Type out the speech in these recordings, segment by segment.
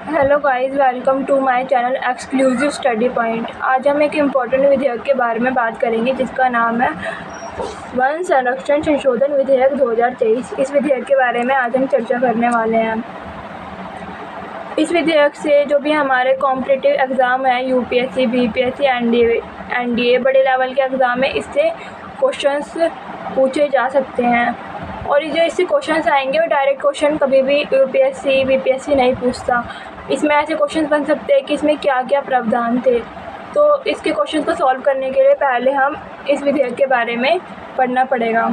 Hello guys, welcome to my channel exclusive study point. आज हम एक इम्पोर्टेंट विधेयक के बारे में बात करेंगे जिसका नाम है वन संरक्षण संशोधन विधेयक 2023। इस विधेयक के बारे में आज हम चर्चा करने वाले हैं। इस विधेयक से जो भी हमारे कॉम्पिटिटिव एग्ज़ाम है, यूपीएससी, बीपीएससी, एनडीए बड़े लेवल के एग्ज़ाम है, इससे क्वेश्चंस पूछे जा सकते हैं। और ये जो इससे क्वेश्चंस आएंगे वो डायरेक्ट क्वेश्चन कभी भी यूपीएससी बीपीएससी नहीं पूछता। इसमें ऐसे क्वेश्चंस बन सकते हैं कि इसमें क्या क्या प्रावधान थे। तो इसके क्वेश्चंस को सॉल्व करने के लिए पहले हम इस विधेयक के बारे में पढ़ना पड़ेगा।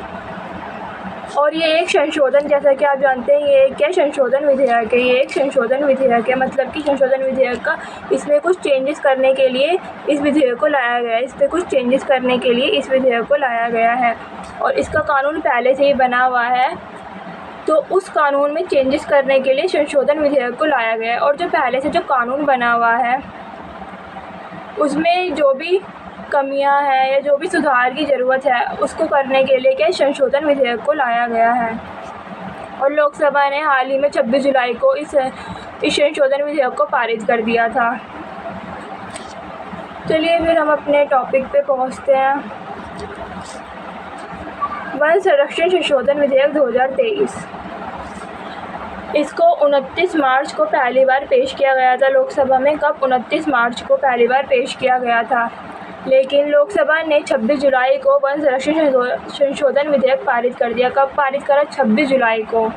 और ये एक संशोधन, जैसा कि आप जानते हैं, ये क्या संशोधन विधेयक है। ये एक संशोधन विधेयक है, मतलब कि संशोधन विधेयक का इसमें कुछ चेंजेस करने के लिए इस विधेयक को लाया गया है। इसमें कुछ चेंजेस करने के लिए इस विधेयक को लाया गया है और इसका कानून पहले से ही बना हुआ है, तो उस कानून में चेंजेस करने के लिए संशोधन विधेयक को लाया गया है। और जो पहले से जो कानून बना हुआ है उसमें जो भी कमियां हैं या जो भी सुधार की ज़रूरत है उसको करने के लिए क्या संशोधन विधेयक को लाया गया है। और लोकसभा ने हाल ही में 26 जुलाई को इस संशोधन विधेयक को पारित कर दिया था। चलिए फिर हम अपने टॉपिक पे पहुंचते हैं। वन संरक्षण संशोधन विधेयक 2023, इसको 29 मार्च को पहली बार पेश किया गया था लोकसभा में। कब? 29 मार्च को पहली बार पेश किया गया था, लेकिन लोकसभा ने 26 जुलाई को वन संरक्षण संशोधन विधेयक पारित कर दिया। कब पारित करा? 26 जुलाई को।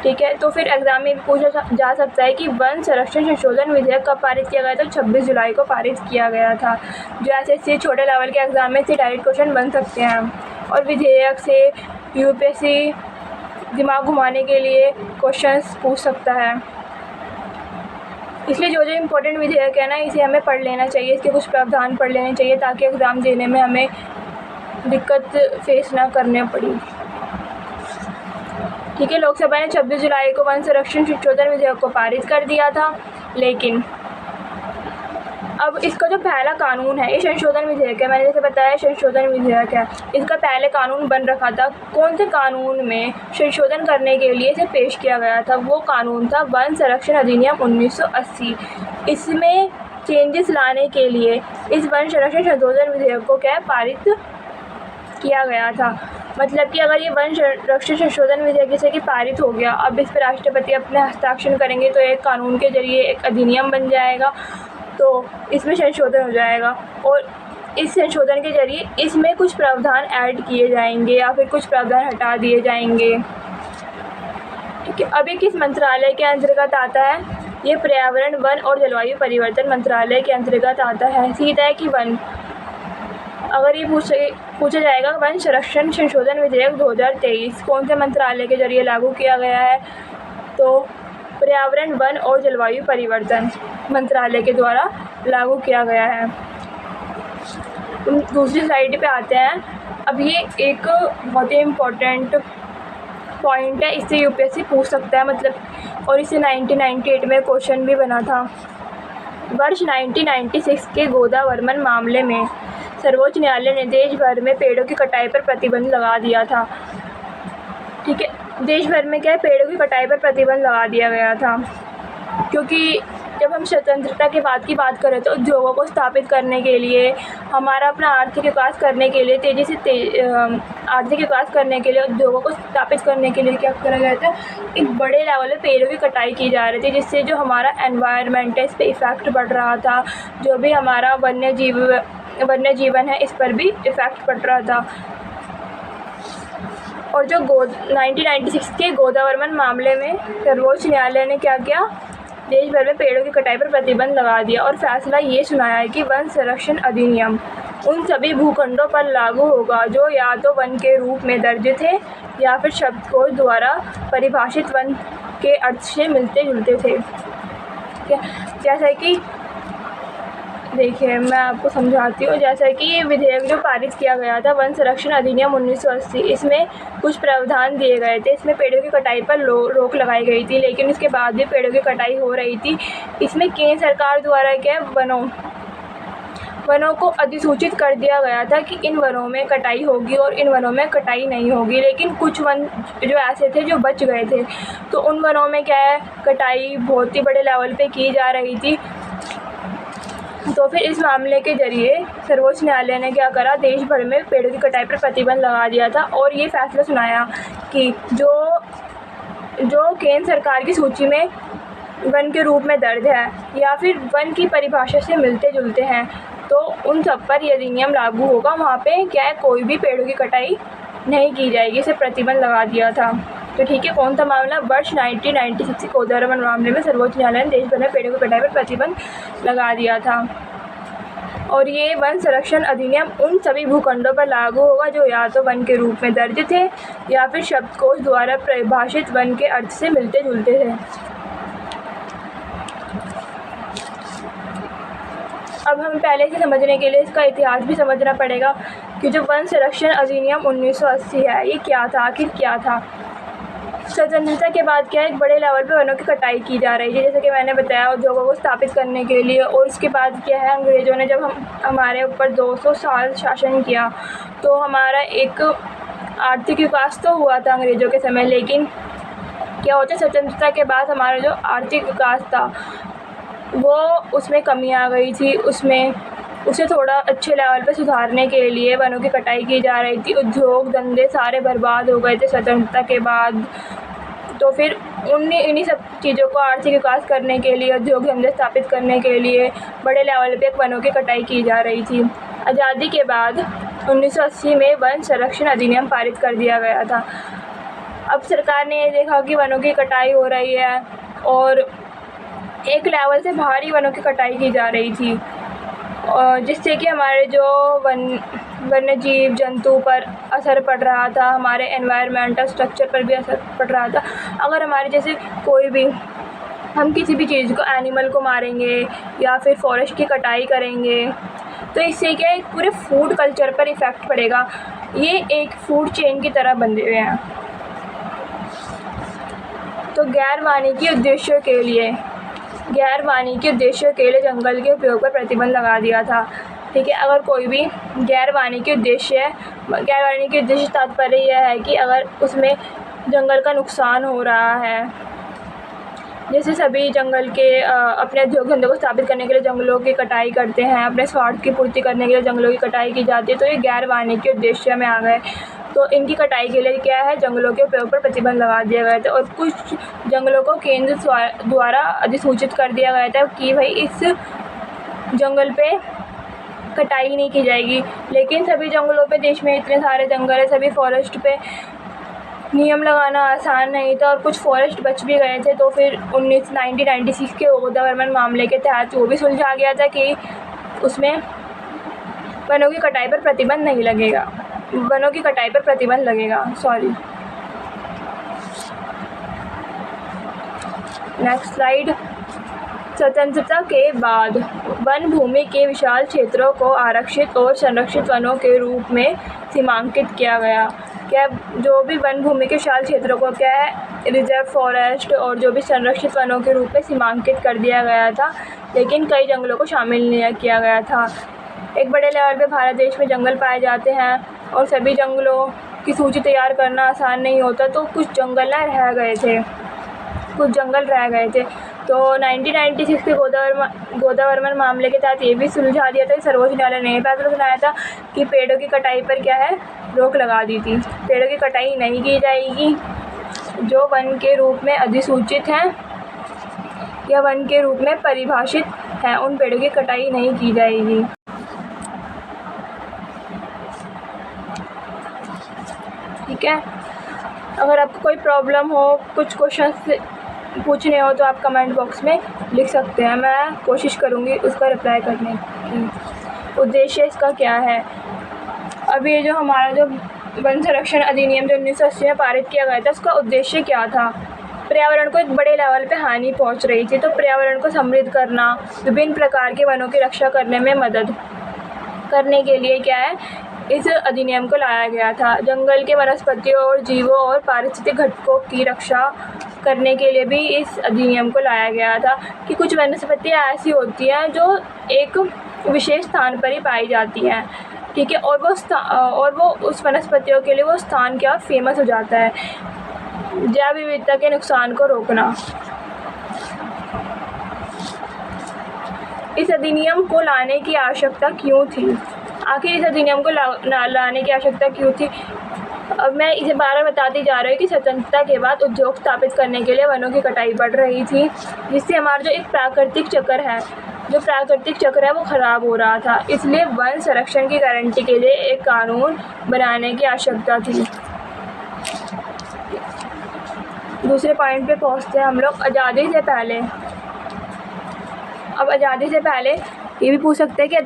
ठीक है, तो फिर एग्जाम में पूछा जा सकता है कि वन संरक्षण संशोधन विधेयक कब पारित किया गया था? 26 जुलाई को पारित किया गया था। जो एसएससी छोटे लेवल के एग्जाम में से डायरेक्ट क्वेश्चन बन सकते हैं और विधेयक से यूपीएससी दिमाग घुमाने के लिए क्वेश्चंस पूछ सकता है। इसलिए जो इम्पोर्टेंट विधेयक है ना, इसे हमें पढ़ लेना चाहिए, इसके कुछ प्रावधान पढ़ लेने चाहिए ताकि एग्ज़ाम देने में हमें दिक्कत फेस ना करने पड़ी। ठीक है, लोकसभा ने 26 जुलाई को वन संरक्षण संशोधन विधेयक को पारित कर दिया था, लेकिन अब इसका जो पहला कानून है, ये संशोधन विधेयक है, मैंने जैसे बताया संशोधन विधेयक है, इसका पहले कानून बन रखा था। कौन से कानून में संशोधन करने के लिए इसे पेश किया गया था? वो कानून था वन संरक्षण अधिनियम 1980। इसमें चेंजेस लाने के लिए इस वन संरक्षण संशोधन विधेयक को क्या पारित किया गया था। मतलब कि अगर ये वन संरक्षण संशोधन विधेयक जैसे कि पारित हो गया, अब इस पर राष्ट्रपति अपने हस्ताक्षर करेंगे तो एक कानून के जरिए एक अधिनियम बन जाएगा, तो इसमें संशोधन हो जाएगा और इस संशोधन के जरिए इसमें कुछ प्रावधान ऐड किए जाएंगे या फिर कुछ प्रावधान हटा दिए जाएंगे। ठीक है, अब ये किस मंत्रालय के अंतर्गत आता है? ये पर्यावरण, वन और जलवायु परिवर्तन मंत्रालय के अंतर्गत आता है। सीधा है कि वन, अगर ये पूछा जाएगा वन संरक्षण संशोधन विधेयक 2023 कौन से मंत्रालय के जरिए लागू किया गया है, तो पर्यावरण, वन और जलवायु परिवर्तन मंत्रालय के द्वारा लागू किया गया है। दूसरी स्लाइड पे आते हैं। अब ये एक बहुत ही इम्पोर्टेंट पॉइंट है, इससे यूपीएससी पूछ सकता है, मतलब, और इसे 1998 में क्वेश्चन भी बना था। वर्ष 1996 के गोदावरमन मामले में सर्वोच्च न्यायालय ने देश भर में पेड़ों की कटाई पर प्रतिबंध लगा दिया था। ठीक है, देश भर में क्या है, पेड़ों की कटाई पर प्रतिबंध लगा दिया गया था, क्योंकि जब हम स्वतंत्रता के बाद की बात करें तो उद्योगों को स्थापित करने के लिए, हमारा अपना आर्थिक विकास करने के लिए, तेज़ी से आर्थिक विकास करने के लिए, उद्योगों को स्थापित करने के लिए क्या करा गया था, एक बड़े लेवल पे पेड़ों की कटाई की जा रही थी, जिससे जो हमारा एनवायरनमेंट है इस पर इफ़ेक्ट पड़ रहा था। जो भी हमारा वन्य जीवन है इस पर भी इफ़ेक्ट पड़ रहा था। और जो 1996 के गोदावरमन मामले में सर्वोच्च न्यायालय ने क्या किया, देश भर में पेड़ों की कटाई पर प्रतिबंध लगा दिया और फैसला ये सुनाया है कि वन संरक्षण अधिनियम उन सभी भूखंडों पर लागू होगा जो या तो वन के रूप में दर्ज थे या फिर शब्दकोश द्वारा परिभाषित वन के अर्थ से मिलते जुलते थे। जैसा कि देखिए, मैं आपको समझाती हूँ। जैसा कि ये विधेयक जो पारित किया गया था वन संरक्षण अधिनियम 1980, इसमें कुछ प्रावधान दिए गए थे। इसमें पेड़ों की कटाई पर रोक लगाई गई थी, लेकिन उसके बाद भी पेड़ों की कटाई हो रही थी। इसमें केंद्र सरकार द्वारा क्या वनों को अधिसूचित कर दिया गया था कि इन वनों में कटाई होगी और इन वनों में कटाई नहीं होगी। लेकिन कुछ वन जो ऐसे थे जो बच गए थे, तो उन वनों में क्या है, कटाई बहुत ही बड़े लेवल पे की जा रही थी। तो फिर इस मामले के ज़रिए सर्वोच्च न्यायालय ने क्या करा, देश भर में पेड़ों की कटाई पर प्रतिबंध लगा दिया था और ये फैसला सुनाया कि जो केंद्र सरकार की सूची में वन के रूप में दर्ज है या फिर वन की परिभाषा से मिलते जुलते हैं, तो उन सब पर यह अधिनियम लागू होगा। वहाँ पे क्या है, कोई भी पेड़ों की कटाई नहीं की जाएगी, इसे प्रतिबंध लगा दिया था। तो ठीक है, कौन सा मामला? वर्ष 1996 कोदार वन मामले में सर्वोच्च न्यायालय ने देश भर में पेड़ों की कटाई पर प्रतिबंध लगा दिया था। और ये वन संरक्षण अधिनियम उन सभी भूखंडों पर लागू होगा जो या तो वन के रूप में दर्ज थे या फिर शब्दकोश द्वारा परिभाषित वन के अर्थ से मिलते जुलते थे। अब हम पहले से समझने के लिए इसका इतिहास भी समझना पड़ेगा कि जो वन संरक्षण अधिनियम 1980 है, ये क्या था, आखिर क्या था। स्वतंत्रता के बाद क्या है, एक बड़े लेवल पे वनों की कटाई की जा रही है, जैसे कि मैंने बताया, उद्योगों को स्थापित करने के लिए। और इसके बाद क्या है, अंग्रेज़ों ने जब हमारे ऊपर 200 साल शासन किया, तो हमारा एक आर्थिक विकास तो हुआ था अंग्रेज़ों के समय, लेकिन क्या होता है, स्वतंत्रता के बाद हमारा जो आर्थिक विकास था वो उसमें कमी आ गई थी। उसे थोड़ा अच्छे लेवल पे सुधारने के लिए वनों की कटाई की जा रही थी। उद्योग धंधे सारे बर्बाद हो गए थे स्वतंत्रता के बाद। तो फिर इन्हीं सब चीज़ों को आर्थिक विकास करने के लिए, उद्योग धंधे स्थापित करने के लिए बड़े लेवल पे वनों की कटाई की जा रही थी। आज़ादी के बाद 1980 में वन संरक्षण अधिनियम पारित कर दिया गया था। अब सरकार ने ये देखा कि वनों की कटाई हो रही है और एक लेवल से भारी वनों की कटाई की जा रही थी, और जिससे कि हमारे जो वन्य जीव जंतु पर असर पड़ रहा था, हमारे एनवायरमेंटल स्ट्रक्चर पर भी असर पड़ रहा था। अगर हमारे जैसे कोई भी हम किसी भी चीज़ को, एनिमल को मारेंगे या फिर फॉरेस्ट की कटाई करेंगे, तो इससे क्या है, पूरे फूड कल्चर पर इफ़ेक्ट पड़ेगा। ये एक फूड चेन की तरह बंधे हुए हैं। तो गैर वाणिज्यिक उद्देश्यों के लिए जंगल के उपयोग पर प्रतिबंध लगा दिया था। ठीक है, अगर कोई भी गैर वाणिज्यिक उद्देश्य तात्पर्य यह है कि अगर उसमें जंगल का नुकसान हो रहा है, जैसे सभी जंगल के अपने उद्योग धंधों को स्थापित करने के लिए जंगलों की कटाई करते हैं, अपने स्वार्थ की पूर्ति करने के लिए जंगलों की कटाई की जाती है, तो ये गैर वाणिज्यिक उद्देश्य में आ गए। तो इनकी कटाई के लिए क्या है, जंगलों के उपयोग पर प्रतिबंध लगा दिया गया था। और कुछ जंगलों को केंद्र द्वारा अधिसूचित कर दिया गया था कि भाई इस जंगल पे कटाई नहीं की जाएगी। लेकिन सभी जंगलों पे, देश में इतने सारे जंगल है, सभी फॉरेस्ट पे नियम लगाना आसान नहीं था और कुछ फॉरेस्ट बच भी गए थे। तो फिर 1996 के गोदावरी मामले के तहत वो भी सुलझा गया था कि उसमें वनों की कटाई पर प्रतिबंध नहीं लगेगा, वनों की कटाई पर प्रतिबंध लगेगा। Next slide. स्वतंत्रता के बाद वन भूमि के विशाल क्षेत्रों को आरक्षित और संरक्षित वनों के रूप में सीमांकित किया गया। क्या जो भी वन भूमि के विशाल क्षेत्रों को क्या है, रिजर्व फॉरेस्ट और जो भी संरक्षित वनों के रूप में सीमांकित कर दिया गया था, लेकिन कई जंगलों को शामिल नहीं किया गया था। एक बड़े लेवल पे भारत देश में जंगल पाए जाते हैं और सभी जंगलों की सूची तैयार करना आसान नहीं होता, तो कुछ जंगल रह गए थे। तो 1996 के गोदावरी मामले के तहत ये भी सुलझा दिया था। सर्वोच्च न्यायालय ने फैसला सुनाया था कि पेड़ों की कटाई पर क्या है, रोक लगा दी थी। पेड़ों की कटाई नहीं की जाएगी जो वन के रूप में अधिसूचित हैं या वन के रूप में परिभाषित हैं, उन पेड़ों की कटाई नहीं की जाएगी। ठीक है, अगर आपको कोई प्रॉब्लम हो, कुछ क्वेश्चन पूछने हो, तो आप कमेंट बॉक्स में लिख सकते हैं, मैं कोशिश करूँगी उसका रिप्लाई करने की। उद्देश्य इसका क्या है? अब ये जो हमारा जो वन संरक्षण अधिनियम जो 1980 में पारित किया गया था, उसका उद्देश्य क्या था? पर्यावरण को एक बड़े लेवल पे हानि पहुंच रही थी, तो पर्यावरण को समृद्ध करना, विभिन्न प्रकार के वनों की रक्षा करने में मदद करने के लिए क्या है, इस अधिनियम को लाया गया था। जंगल के वनस्पतियों और जीवों और पारिस्थितिक घटकों की रक्षा करने के लिए भी इस अधिनियम को लाया गया था कि कुछ वनस्पतियाँ ऐसी होती हैं जो एक विशेष स्थान पर ही पाई जाती हैं, ठीक है। और वो उस वनस्पतियों के लिए वो स्थान क्या फेमस हो जाता है। जैव विविधता के नुकसान को रोकना। इस अधिनियम को लाने की आवश्यकता क्यों थी? आखिर इस अधिनियम को लाने की आवश्यकता क्यों थी? अब मैं इसे बार-बार बताती जा रही हूँ कि स्वतंत्रता के बाद उद्योग स्थापित करने के लिए वनों की कटाई बढ़ रही थी, जिससे हमारा जो एक प्राकृतिक चक्र है वो ख़राब हो रहा था। इसलिए वन संरक्षण की गारंटी के लिए एक कानून बनाने की आवश्यकता थी। दूसरे पॉइंट पे पहुँचते हैं हम लोग, आज़ादी से पहले। अब आज़ादी से पहले ये भी पूछ सकते हैं कि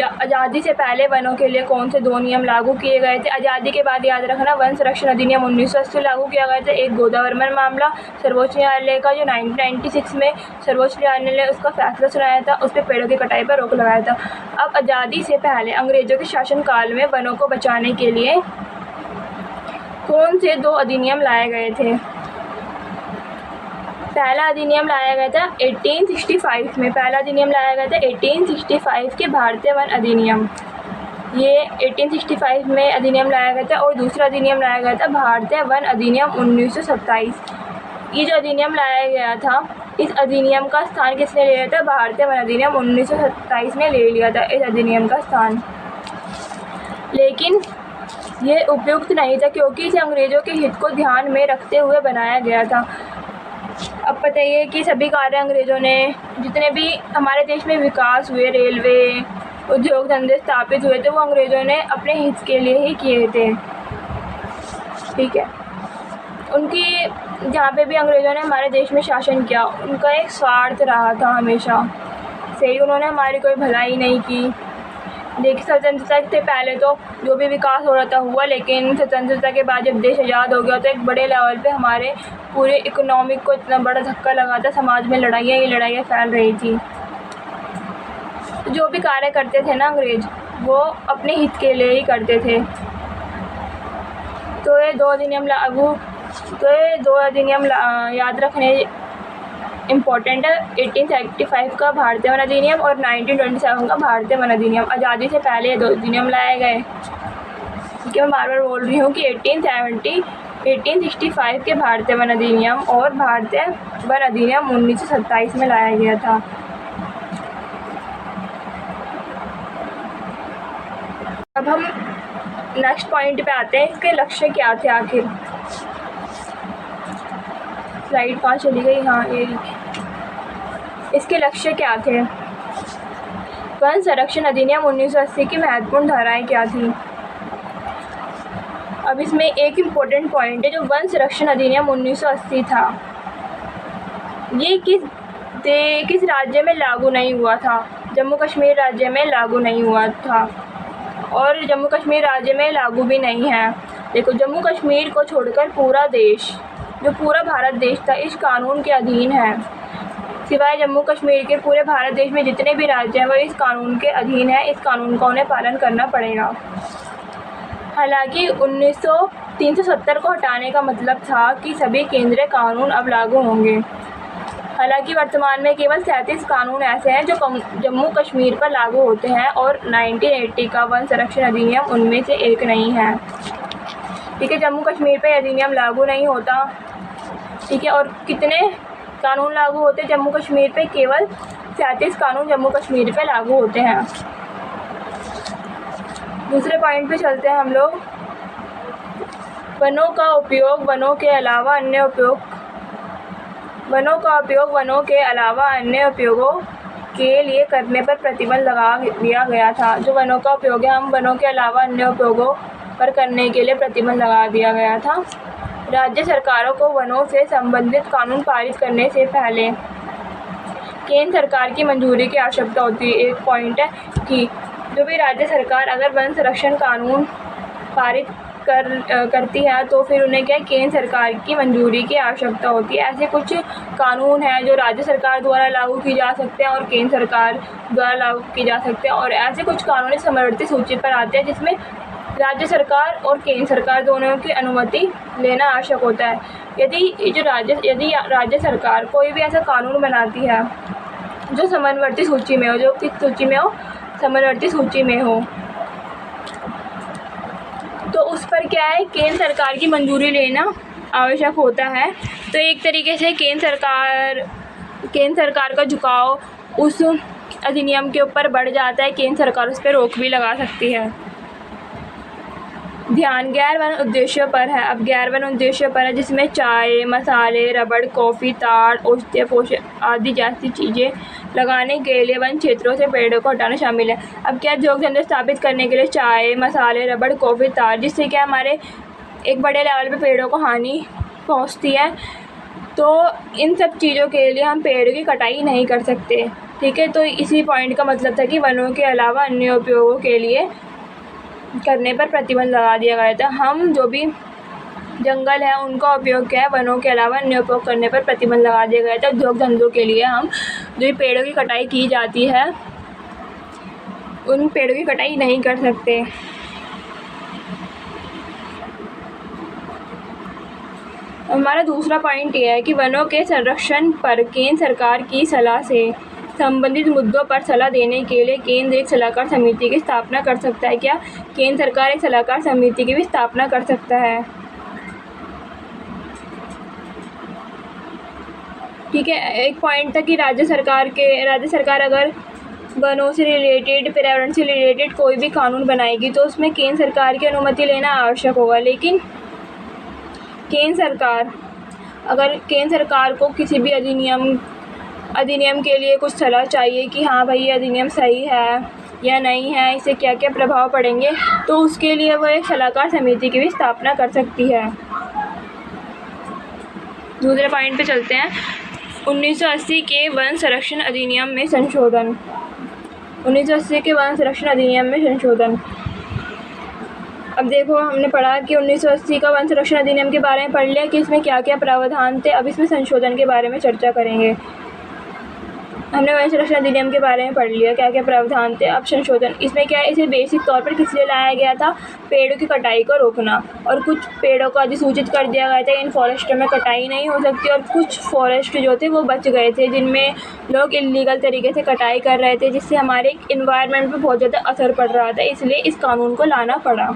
आज़ादी से पहले वनों के लिए कौन से 2 नियम लागू किए गए थे। आज़ादी के बाद याद रखना, वन संरक्षण अधिनियम 1980 लागू किया गया था। एक गोदावरी मामला सर्वोच्च न्यायालय का जो 1996 में सर्वोच्च न्यायालय ने उसका फैसला सुनाया था, उस पर पेड़ों की कटाई पर रोक लगाया था। अब आज़ादी से पहले अंग्रेज़ों के शासनकाल में वनों को बचाने के लिए कौन से 2 अधिनियम लाए गए थे? पहला अधिनियम लाया गया था 1865 में। पहला अधिनियम लाया गया था 1865 के भारतीय वन अधिनियम। ये 1865 में अधिनियम लाया गया था। और दूसरा अधिनियम लाया गया था भारतीय वन अधिनियम 1927। ये जो अधिनियम लाया गया था, इस अधिनियम का स्थान किसने ले लिया था? भारतीय वन अधिनियम 1927 ने ले लिया था इस अधिनियम का स्थान। लेकिन ये उपयुक्त नहीं था, क्योंकि इसे अंग्रेज़ों के हित को ध्यान में रखते हुए बनाया गया था। अब पता ही है कि सभी कार्य अंग्रेज़ों ने, जितने भी हमारे देश में विकास हुए, रेलवे, उद्योग धंधे स्थापित हुए थे, वो अंग्रेज़ों ने अपने हित के लिए ही किए थे, ठीक है। उनकी जहाँ पे भी अंग्रेज़ों ने हमारे देश में शासन किया, उनका एक स्वार्थ रहा था हमेशा से ही। उन्होंने हमारी कोई भलाई नहीं की। देखिए, स्वतंत्रता से पहले तो जो भी विकास हो रहा था हुआ, लेकिन स्वतंत्रता के बाद जब देश आज़ाद हो गया तो एक बड़े लेवल पे हमारे पूरे इकोनॉमिक को इतना बड़ा धक्का लगा था। समाज में लड़ाइयाँ ही लड़ाइयाँ फैल रही थी। जो भी कार्य करते थे ना अंग्रेज़, वो अपने हित के लिए ही करते थे। तो ये 2 अधिनियम याद रखने इम्पॉर्टेंट है। 1875 का भारतीय वन अधिनियम और 1927 का भारतीय वन अधिनियम। आज़ादी से पहले ये 2 अधिनियम लाए गए, ठीक है। मैं बार बार बोल रही हूँ कि 1865 के भारतीय वन अधिनियम और भारतीय वन अधिनियम 1927 में लाया गया था। अब हम नेक्स्ट पॉइंट पे आते हैं, इसके लक्ष्य क्या थे आखिर। स्लाइड कहाँ चली गई? हाँ, ये इसके लक्ष्य क्या थे? वन संरक्षण अधिनियम 1980 की महत्वपूर्ण धाराएं क्या थी? अब इसमें एक इम्पोर्टेंट पॉइंट है, जो वन संरक्षण अधिनियम 1980 था, ये किस राज्य में लागू नहीं हुआ था? जम्मू कश्मीर राज्य में लागू नहीं हुआ था, और जम्मू कश्मीर राज्य में लागू भी नहीं है। देखो, जम्मू कश्मीर को छोड़कर पूरा देश, जो पूरा भारत देश था, इस कानून के अधीन है। सिवाय जम्मू कश्मीर के पूरे भारत देश में जितने भी राज्य हैं वो इस कानून के अधीन है। इस कानून का उन्हें पालन करना पड़ेगा। हालांकि 370 को हटाने का मतलब था कि सभी केंद्रीय कानून अब लागू होंगे। हालांकि वर्तमान में केवल 37 कानून ऐसे हैं जो जम्मू कश्मीर पर लागू होते हैं, और 1980 का वन संरक्षण अधिनियम उनमें से एक नहीं है, ठीक है। जम्मू कश्मीर पर अधिनियम लागू नहीं होता, ठीक है। और कितने कानून लागू होते हैं जम्मू कश्मीर पे? केवल 37 कानून जम्मू कश्मीर पे लागू होते हैं। दूसरे पॉइंट पे चलते हैं हम लोग। वनों का उपयोग वनों के अलावा अन्य उपयोगों के लिए करने पर प्रतिबंध लगा दिया गया था। जो वनों का उपयोग है, हम वनों के अलावा अन्य उपयोगों पर करने के लिए प्रतिबंध लगा दिया गया था। राज्य सरकारों को वनों से संबंधित कानून पारित करने से पहले केंद्र सरकार की मंजूरी की आवश्यकता होती है। एक पॉइंट है कि जो भी राज्य सरकार अगर वन संरक्षण कानून पारित करती है तो फिर उन्हें क्या, केंद्र सरकार की मंजूरी की आवश्यकता होती है। ऐसे कुछ कानून हैं जो राज्य सरकार द्वारा लागू की जा सकते हैं और केंद्र सरकार द्वारा लागू की जा सकते हैं, और ऐसे कुछ कानून समवर्ती सूची पर आते हैं जिसमें राज्य सरकार और केंद्र सरकार दोनों की अनुमति लेना आवश्यक होता है। यदि राज्य सरकार कोई भी ऐसा कानून बनाती है जो समवर्ती सूची में हो, जो किस सूची में हो, समवर्ती सूची में हो तो उस पर क्या है, केंद्र सरकार की मंजूरी लेना आवश्यक होता है। तो एक तरीके से केंद्र सरकार का झुकाव उस अधिनियम के ऊपर बढ़ जाता है, केंद्र सरकार उस पर रोक भी लगा सकती है। ध्यान गैर वन उद्देश्यों पर है। अब गैर वन उद्देश्यों पर है जिसमें चाय, मसाले, रबड़, कॉफ़ी, ताड़, औषधीय पोषक आदि जैसी चीज़ें लगाने के लिए वन क्षेत्रों से पेड़ों को हटाना शामिल है। अब क्या उद्योग धंधे स्थापित करने के लिए चाय, मसाले, रबड़, कॉफ़ी, ताड़, जिससे क्या हमारे एक बड़े लेवल पे पेड़ों को हानि पहुंचती है, तो इन सब चीज़ों के लिए हम पेड़ की कटाई नहीं कर सकते। ठीक है, तो इसी पॉइंट का मतलब था कि वनों के अलावा अन्य उपयोगों के लिए करने पर प्रतिबंध लगा दिया गया था। हम जो भी जंगल है उनका उपयोग क्या है, वनों के अलावा अन्य उपयोग करने पर प्रतिबंध लगा दिया गया था। उद्योग धंधों के लिए हम जो पेड़ों की कटाई की जाती है उन पेड़ों की कटाई नहीं कर सकते। हमारा दूसरा पॉइंट ये है कि वनों के संरक्षण पर केंद्र सरकार की सलाह से संबंधित मुद्दों पर सलाह देने के लिए केंद्र एक सलाहकार समिति की स्थापना कर सकता है। क्या केंद्र सरकार एक सलाहकार समिति की भी स्थापना कर सकता है? ठीक है, एक पॉइंट था कि राज्य सरकार अगर वनों से रिलेटेड, पर्यावरण से रिलेटेड कोई भी कानून बनाएगी तो उसमें केंद्र सरकार की अनुमति लेना आवश्यक होगा। लेकिन अगर केंद्र सरकार को किसी भी अधिनियम के लिए कुछ सलाह चाहिए कि हाँ भाई ये अधिनियम सही है या नहीं है, इससे क्या क्या प्रभाव पड़ेंगे, तो उसके लिए वो एक सलाहकार समिति की भी स्थापना कर सकती है। दूसरे पॉइंट पे चलते हैं। 1980 के वन संरक्षण अधिनियम में संशोधन। 1980 के वन संरक्षण अधिनियम में संशोधन। अब देखो, हमने पढ़ा कि 1980 का वन संरक्षण अधिनियम के बारे में पढ़ लिया कि इसमें क्या क्या प्रावधान थे। अब इसमें संशोधन के बारे में चर्चा करेंगे। हमने वन संरक्षण अधिनियम के बारे में पढ़ लिया क्या क्या प्रावधान थे। अब संशोधन, इसमें क्या है, इसे बेसिक तौर पर किस लिए लाया गया था, पेड़ों की कटाई को रोकना। और कुछ पेड़ों को अधिसूचित कर दिया गया था इन फॉरेस्टों में कटाई नहीं हो सकती, और कुछ फॉरेस्ट जो थे वो बच गए थे जिनमें लोग इलीगल तरीके से कटाई कर रहे थे, जिससे हमारे इन्वायरमेंट पर बहुत ज़्यादा असर पड़ रहा था। इसलिए इस कानून को लाना पड़ा।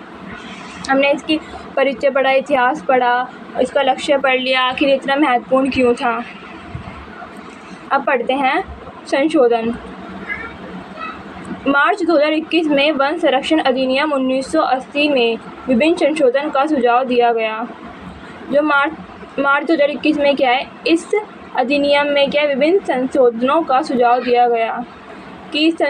हमने इसकी परिचय पढ़ा, इतिहास पढ़ा, इसका लक्ष्य पढ़ लिया, आखिर इतना महत्वपूर्ण क्यों था। अब पढ़ते हैं संशोधन। मार्च 2021 में वन संरक्षण अधिनियम 1980 में विभिन्न संशोधन का सुझाव दिया गया। जो मार्च 2021 में क्या है, इस अधिनियम में क्या विभिन्न संशोधनों का सुझाव दिया गया कि इस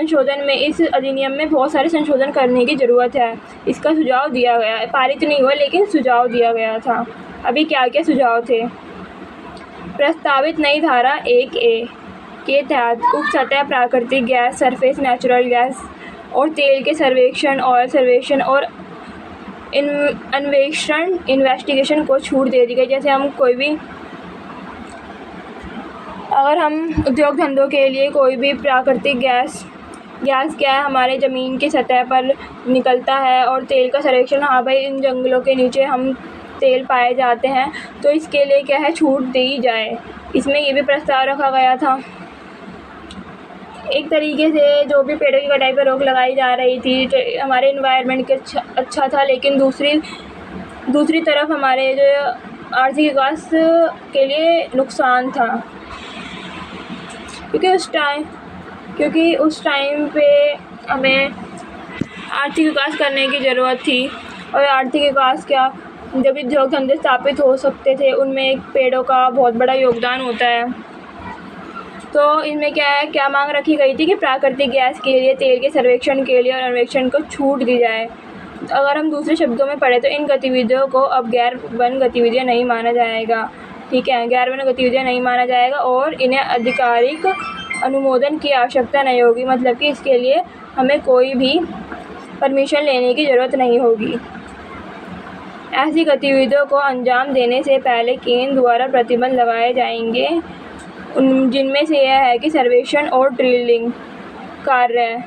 अधिनियम में बहुत सारे संशोधन करने की ज़रूरत है। इसका सुझाव दिया गया, पारित नहीं हुआ लेकिन सुझाव दिया गया था। अभी क्या क्या सुझाव थे? प्रस्तावित नई धारा 1A के तहत उप सतह प्राकृतिक गैस, सरफेस नेचुरल गैस और तेल के सर्वेक्षण, ऑयल सर्वेक्षण और अन्वेषण, इन्वेस्टिगेशन को छूट दे दी गई। जैसे अगर हम उद्योग धंधों के लिए कोई भी प्राकृतिक गैस क्या है, हमारे ज़मीन की सतह पर निकलता है, और तेल का सर्वेक्षण, हाँ भाई इन जंगलों के नीचे हम तेल पाए जाते हैं, तो इसके लिए क्या है, छूट दी जाए। इसमें ये भी प्रस्ताव रखा गया था। एक तरीके से जो भी पेड़ों की कटाई पर रोक लगाई जा रही थी हमारे इन्वायरमेंट के अच्छा था, लेकिन दूसरी तरफ हमारे जो आर्थिक विकास के लिए नुकसान था, क्योंकि उस टाइम पे हमें आर्थिक विकास करने की ज़रूरत थी। और आर्थिक विकास क्या, जब उद्योग धंधे स्थापित हो सकते थे, उनमें पेड़ों का बहुत बड़ा योगदान होता है। तो इनमें क्या मांग रखी गई थी कि प्राकृतिक गैस के लिए, तेल के सर्वेक्षण के लिए और अन्वेषण को छूट दी जाए। अगर हम दूसरे शब्दों में पढ़े तो इन गतिविधियों को अब गैर वन गतिविधियाँ नहीं माना जाएगा। ठीक है, गैर वन गतिविधियाँ नहीं माना जाएगा और इन्हें आधिकारिक अनुमोदन की आवश्यकता नहीं होगी। मतलब कि इसके लिए हमें कोई भी परमिशन लेने की ज़रूरत नहीं होगी। ऐसी गतिविधियों को अंजाम देने से पहले केंद्र द्वारा प्रतिबंध लगाए जाएंगे, जिनमें से यह है कि सर्वेक्षण और ड्रिलिंग कार्य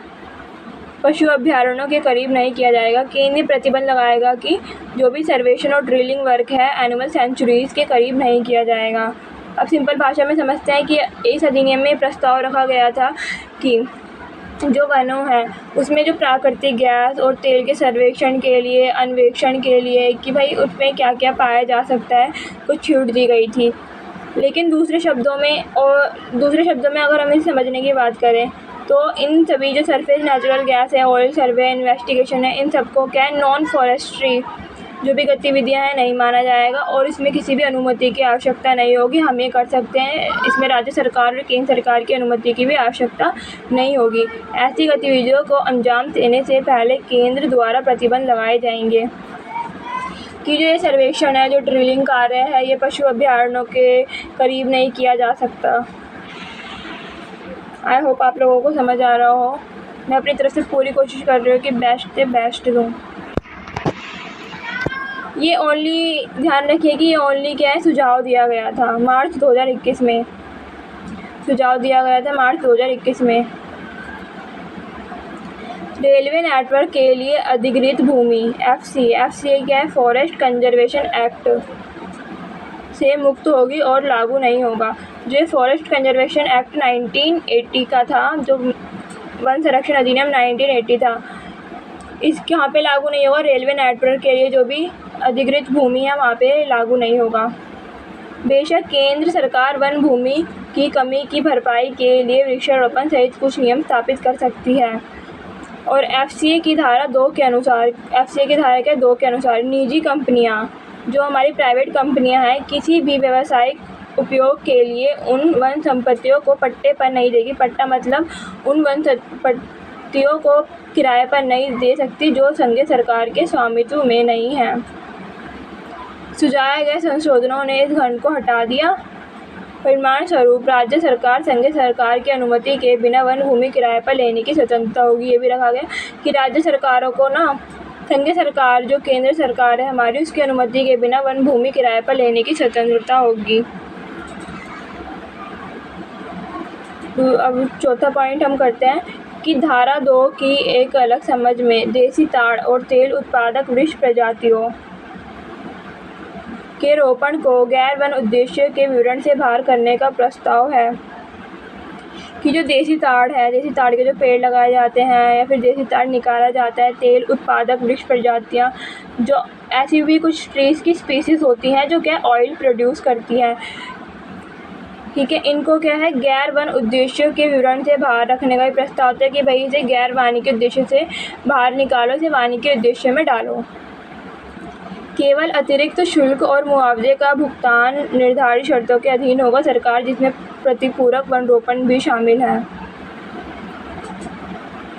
पशु अभ्यारण्यों के करीब नहीं किया जाएगा। केंद्र प्रतिबंध लगाएगा कि जो भी सर्वेक्षण और ड्रिलिंग वर्क है एनिमल सेंचुरीज़ के करीब नहीं किया जाएगा। अब सिंपल भाषा में समझते हैं कि इस अधिनियम में प्रस्ताव रखा गया था कि जो वनों हैं उसमें जो प्राकृतिक गैस और तेल के सर्वेक्षण के लिए, अन्वेषण के लिए कि भाई उसमें क्या क्या पाया जा सकता है, कुछ छूट दी गई थी। लेकिन दूसरे शब्दों में अगर हम इसे समझने की बात करें तो इन सभी जो सरफेस नेचुरल गैस है, ऑयल सर्वे, इन्वेस्टिगेशन है, इन सबको क्या है, नॉन फॉरेस्ट्री जो भी गतिविधियां हैं नहीं माना जाएगा और इसमें किसी भी अनुमति की आवश्यकता नहीं होगी। हम ये कर सकते हैं, इसमें राज्य सरकार और केंद्र सरकार की अनुमति की भी आवश्यकता नहीं होगी। ऐसी गतिविधियों को अंजाम देने से पहले केंद्र द्वारा प्रतिबंध लगाए जाएंगे कि जो ये सर्वेक्षण है, जो ड्रिलिंग कार्य है, ये पशु अभयारण्यों के करीब नहीं किया जा सकता। आई होप आप लोगों को समझ आ रहा हो। मैं अपनी तरफ से पूरी कोशिश कर रही हूँ कि बेस्ट से बेस्ट दूँ। ये ओनली ध्यान रखिए कि ये ओनली क्या है, सुझाव दिया गया था मार्च 2021 में, सुझाव दिया गया था मार्च 2021 में। रेलवे नेटवर्क के लिए अधिग्रहित भूमि एफसीए क्या है, फॉरेस्ट कंजर्वेशन एक्ट से मुक्त होगी और लागू नहीं होगा। जो फॉरेस्ट कंजर्वेशन एक्ट 1980 का था, जो वन संरक्षण अधिनियम 1980 था, इसके यहाँ पे लागू नहीं होगा। रेलवे नेटवर्क के लिए जो भी अधिग्रहित भूमि है वहाँ पे लागू नहीं होगा। बेशक केंद्र सरकार वन भूमि की कमी की भरपाई के लिए वृक्षारोपण सहित कुछ नियम स्थापित कर सकती है। और एफसीए की धारा 2 के अनुसार निजी कंपनियां, जो हमारी प्राइवेट कंपनियां हैं, किसी भी व्यावसायिक उपयोग के लिए उन वन संपत्तियों को पट्टे पर नहीं देगी। पट्टा मतलब उन वन संपत्तियों को किराए पर नहीं दे सकती जो संघीय सरकार के स्वामित्व में नहीं है। सुझाए गए संशोधनों ने इस खंड को हटा दिया। परिणाम स्वरूप राज्य सरकार संघीय सरकार की अनुमति के बिना वन भूमि किराए पर लेने की स्वतंत्रता होगी। ये भी रखा गया कि राज्य सरकारों को ना, संघीय सरकार जो केंद्र सरकार है हमारी, उसकी अनुमति के बिना वन भूमि किराए पर लेने की स्वतंत्रता होगी। अब चौथा पॉइंट हम करते हैं कि धारा 2 की एक अलग समझ में देसी ताड़ और तेल उत्पादक वृक्ष प्रजातियों के रोपण को गैर वन उद्देश्य के विवरण से बाहर करने का प्रस्ताव है। कि जो देसी ताड़ है, देसी ताड़ के जो पेड़ लगाए जाते हैं या फिर देसी ताड़ निकाला जाता है, तेल उत्पादक वृक्ष प्रजातियाँ, जो ऐसी भी कुछ ट्रीज़ की स्पीसीज़ होती हैं जो क्या ऑयल प्रोड्यूस करती हैं, ठीक है, इनको क्या है, गैर वन उद्देश्यों के विवरण से बाहर रखने का भी प्रस्ताव होता है कि भाई इसे गैर वानिकी उद्देश्य से बाहर निकालो, इसे वानिकी उद्देश्य में डालो। केवल अतिरिक्त शुल्क और मुआवजे का भुगतान निर्धारित शर्तों के अधीन होगा सरकार, जिसमें प्रतिपूरक वन रोपण भी शामिल है।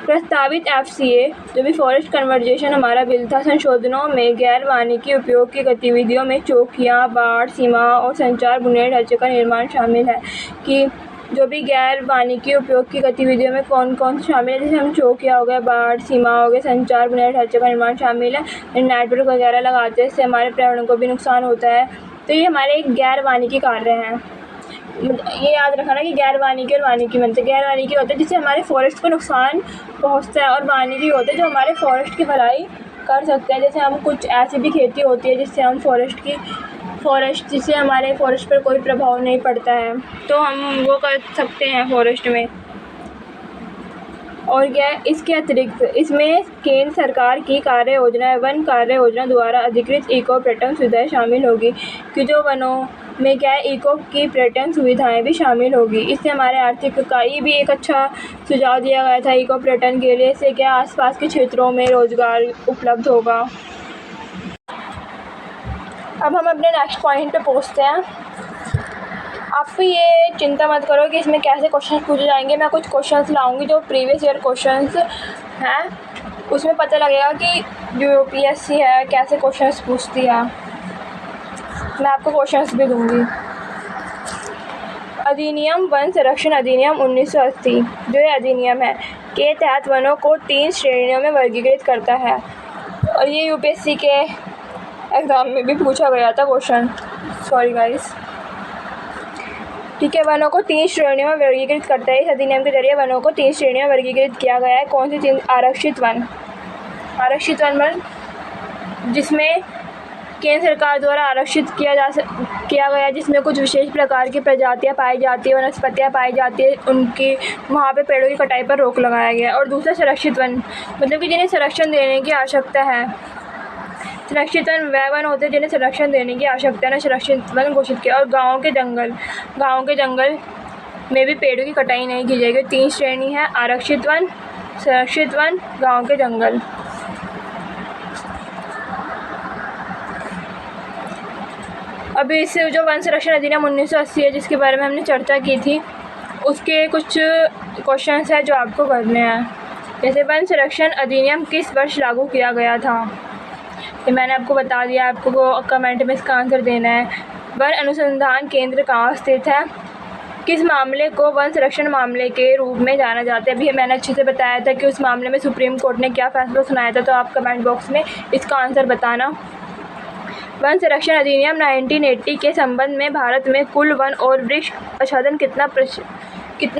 प्रस्तावित एफसीए जो भी फॉरेस्ट कन्वर्जेशन हमारा बिल था, संशोधनों में गैर वानिकी उपयोग की गतिविधियों में चौकियाँ, बाढ़, सीमा और संचार बुनियादी ढांचे का निर्माण शामिल है। कि जो भी गैर वानिकी उपयोग की गतिविधियों में कौन कौन से शामिल है, जैसे हम चौकिया हो गया, बाढ़, सीमा हो गया, संचार बुनियादी ढांचे का निर्माण शामिल है। नेटवर्क वगैरह लगाते हैं, इससे हमारे पर्यावरण को भी नुकसान होता है। तो ये हमारे एक गैर वानिकी कार्य हैं। ये याद रखना कि गैर वानिकी और वानिकी बनते हैं। गैर वानिकी होता है जिससे हमारे फॉरेस्ट को नुकसान पहुँचता है, और वानिकी होते हैं जो हमारे फॉरेस्ट की भलाई कर सकते हैं। जैसे हम कुछ ऐसी भी खेती होती है जिससे हम जिससे हमारे फॉरेस्ट पर कोई प्रभाव नहीं पड़ता है, तो हम वो कर सकते हैं फॉरेस्ट में। और क्या है, इसके अतिरिक्त इसमें केंद्र सरकार की कार्य योजना, वन कार्य योजना द्वारा अधिकृत इको पर्यटन सुविधाएं शामिल होगी। कि जो वनों में क्या है, इको की पर्यटन सुविधाएं भी शामिल होगी। इससे हमारे आर्थिक इकाई भी एक अच्छा सुझाव दिया गया था इको पर्यटन के लिए। इससे क्या आसपास के क्षेत्रों में रोजगार उपलब्ध होगा। अब हम अपने नेक्स्ट पॉइंट पे पहुँचते हैं। आप ये चिंता मत करो कि इसमें कैसे क्वेश्चन पूछे जाएंगे। मैं कुछ क्वेश्चंस लाऊंगी जो प्रीवियस ईयर क्वेश्चंस हैं, उसमें पता लगेगा कि जो यूपीएससी है कैसे क्वेश्चंस पूछती है। मैं आपको क्वेश्चंस भी दूंगी। अधिनियम वन संरक्षण अधिनियम 1980 जो ये अधिनियम है के तहत वनों को 3 श्रेणियों में वर्गीकृत करता है। और ये यूपीएससी के एग्ज़ाम में भी पूछा गया था क्वेश्चन। सॉरी गाइस, ठीक है। वनों को 3 श्रेणियों में वर्गीकृत करता है। इस अधिनियम के जरिए वनों को 3 श्रेणियों में वर्गीकृत किया गया है। कौन सी 3? आरक्षित वन जिसमें केंद्र सरकार द्वारा आरक्षित किया गया, जिसमें कुछ विशेष प्रकार की प्रजातियां पाई जाती है, वनस्पतियां पाई जाती है, उनकी वहाँ पे पेड़ों की कटाई पर रोक लगाया गया। और दूसरा संरक्षित वन, मतलब कि जिन्हें संरक्षण देने की आवश्यकता है। संरक्षित वन वह वन होते हैं जिन्हें संरक्षण देने की आवश्यकता है, संरक्षित वन घोषित किया। और गाँव के जंगल में भी पेड़ों की कटाई नहीं की जाएगी। 3 श्रेणी है: आरक्षित वन, संरक्षित वन, गाँव के जंगल। अभी इस जो वन संरक्षण अधिनियम 1980 है, जिसके बारे में हमने चर्चा की थी, उसके कुछ क्वेश्चंस हैं जो आपको करने हैं। जैसे वन संरक्षण अधिनियम किस वर्ष लागू किया गया था, ये मैंने आपको बता दिया, आपको कमेंट में इसका आंसर देना है। वन अनुसंधान केंद्र कहाँ स्थित है? किस मामले को वन संरक्षण मामले के रूप में जाना जाता है? अभी मैंने अच्छे से बताया था कि उस मामले में सुप्रीम कोर्ट ने क्या फैसला सुनाया था, तो आप कमेंट बॉक्स में इसका आंसर बताना। वन संरक्षण अधिनियम 1980 के संबंध में भारत में कुल वन और वृक्ष आच्छादन कितना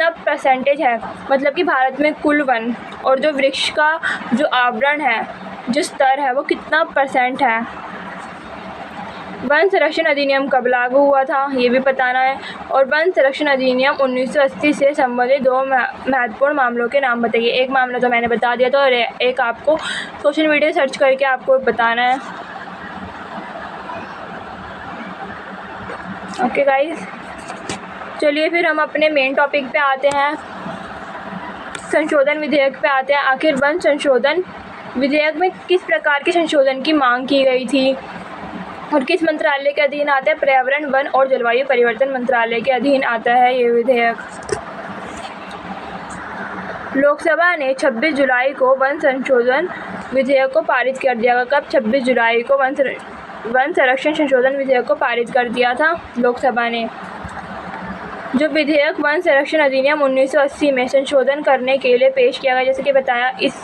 परसेंटेज है? मतलब कि भारत में कुल वन और जो वृक्ष का जो आवरण है, जो स्तर है, वो कितना % है? वन संरक्षण अधिनियम कब लागू हुआ था, ये भी बताना है। और वन संरक्षण अधिनियम 1980 से संबंधित 2 महत्वपूर्ण मामलों के नाम बताइए। एक मामला तो मैंने बता दिया था और एक आपको सोशल मीडिया सर्च करके आपको बताना है। ओके गाइस, चलिए फिर हम अपने मेन टॉपिक पे आते हैं, संशोधन विधेयक पे आते हैं। आखिर वन संशोधन विधेयक में किस प्रकार के संशोधन की मांग की गई थी और किस मंत्रालय के अधीन आता है? पर्यावरण, वन और जलवायु परिवर्तन मंत्रालय के अधीन आता है ये विधेयक। लोकसभा ने 26 जुलाई को वन संशोधन विधेयक को पारित कर दिया। कब? 26 जुलाई को वन संरक्षण संशोधन विधेयक को पारित कर दिया था लोकसभा ने। जो विधेयक वन संरक्षण अधिनियम 1980 में संशोधन करने के लिए पेश किया गया, जैसे कि बताया, इस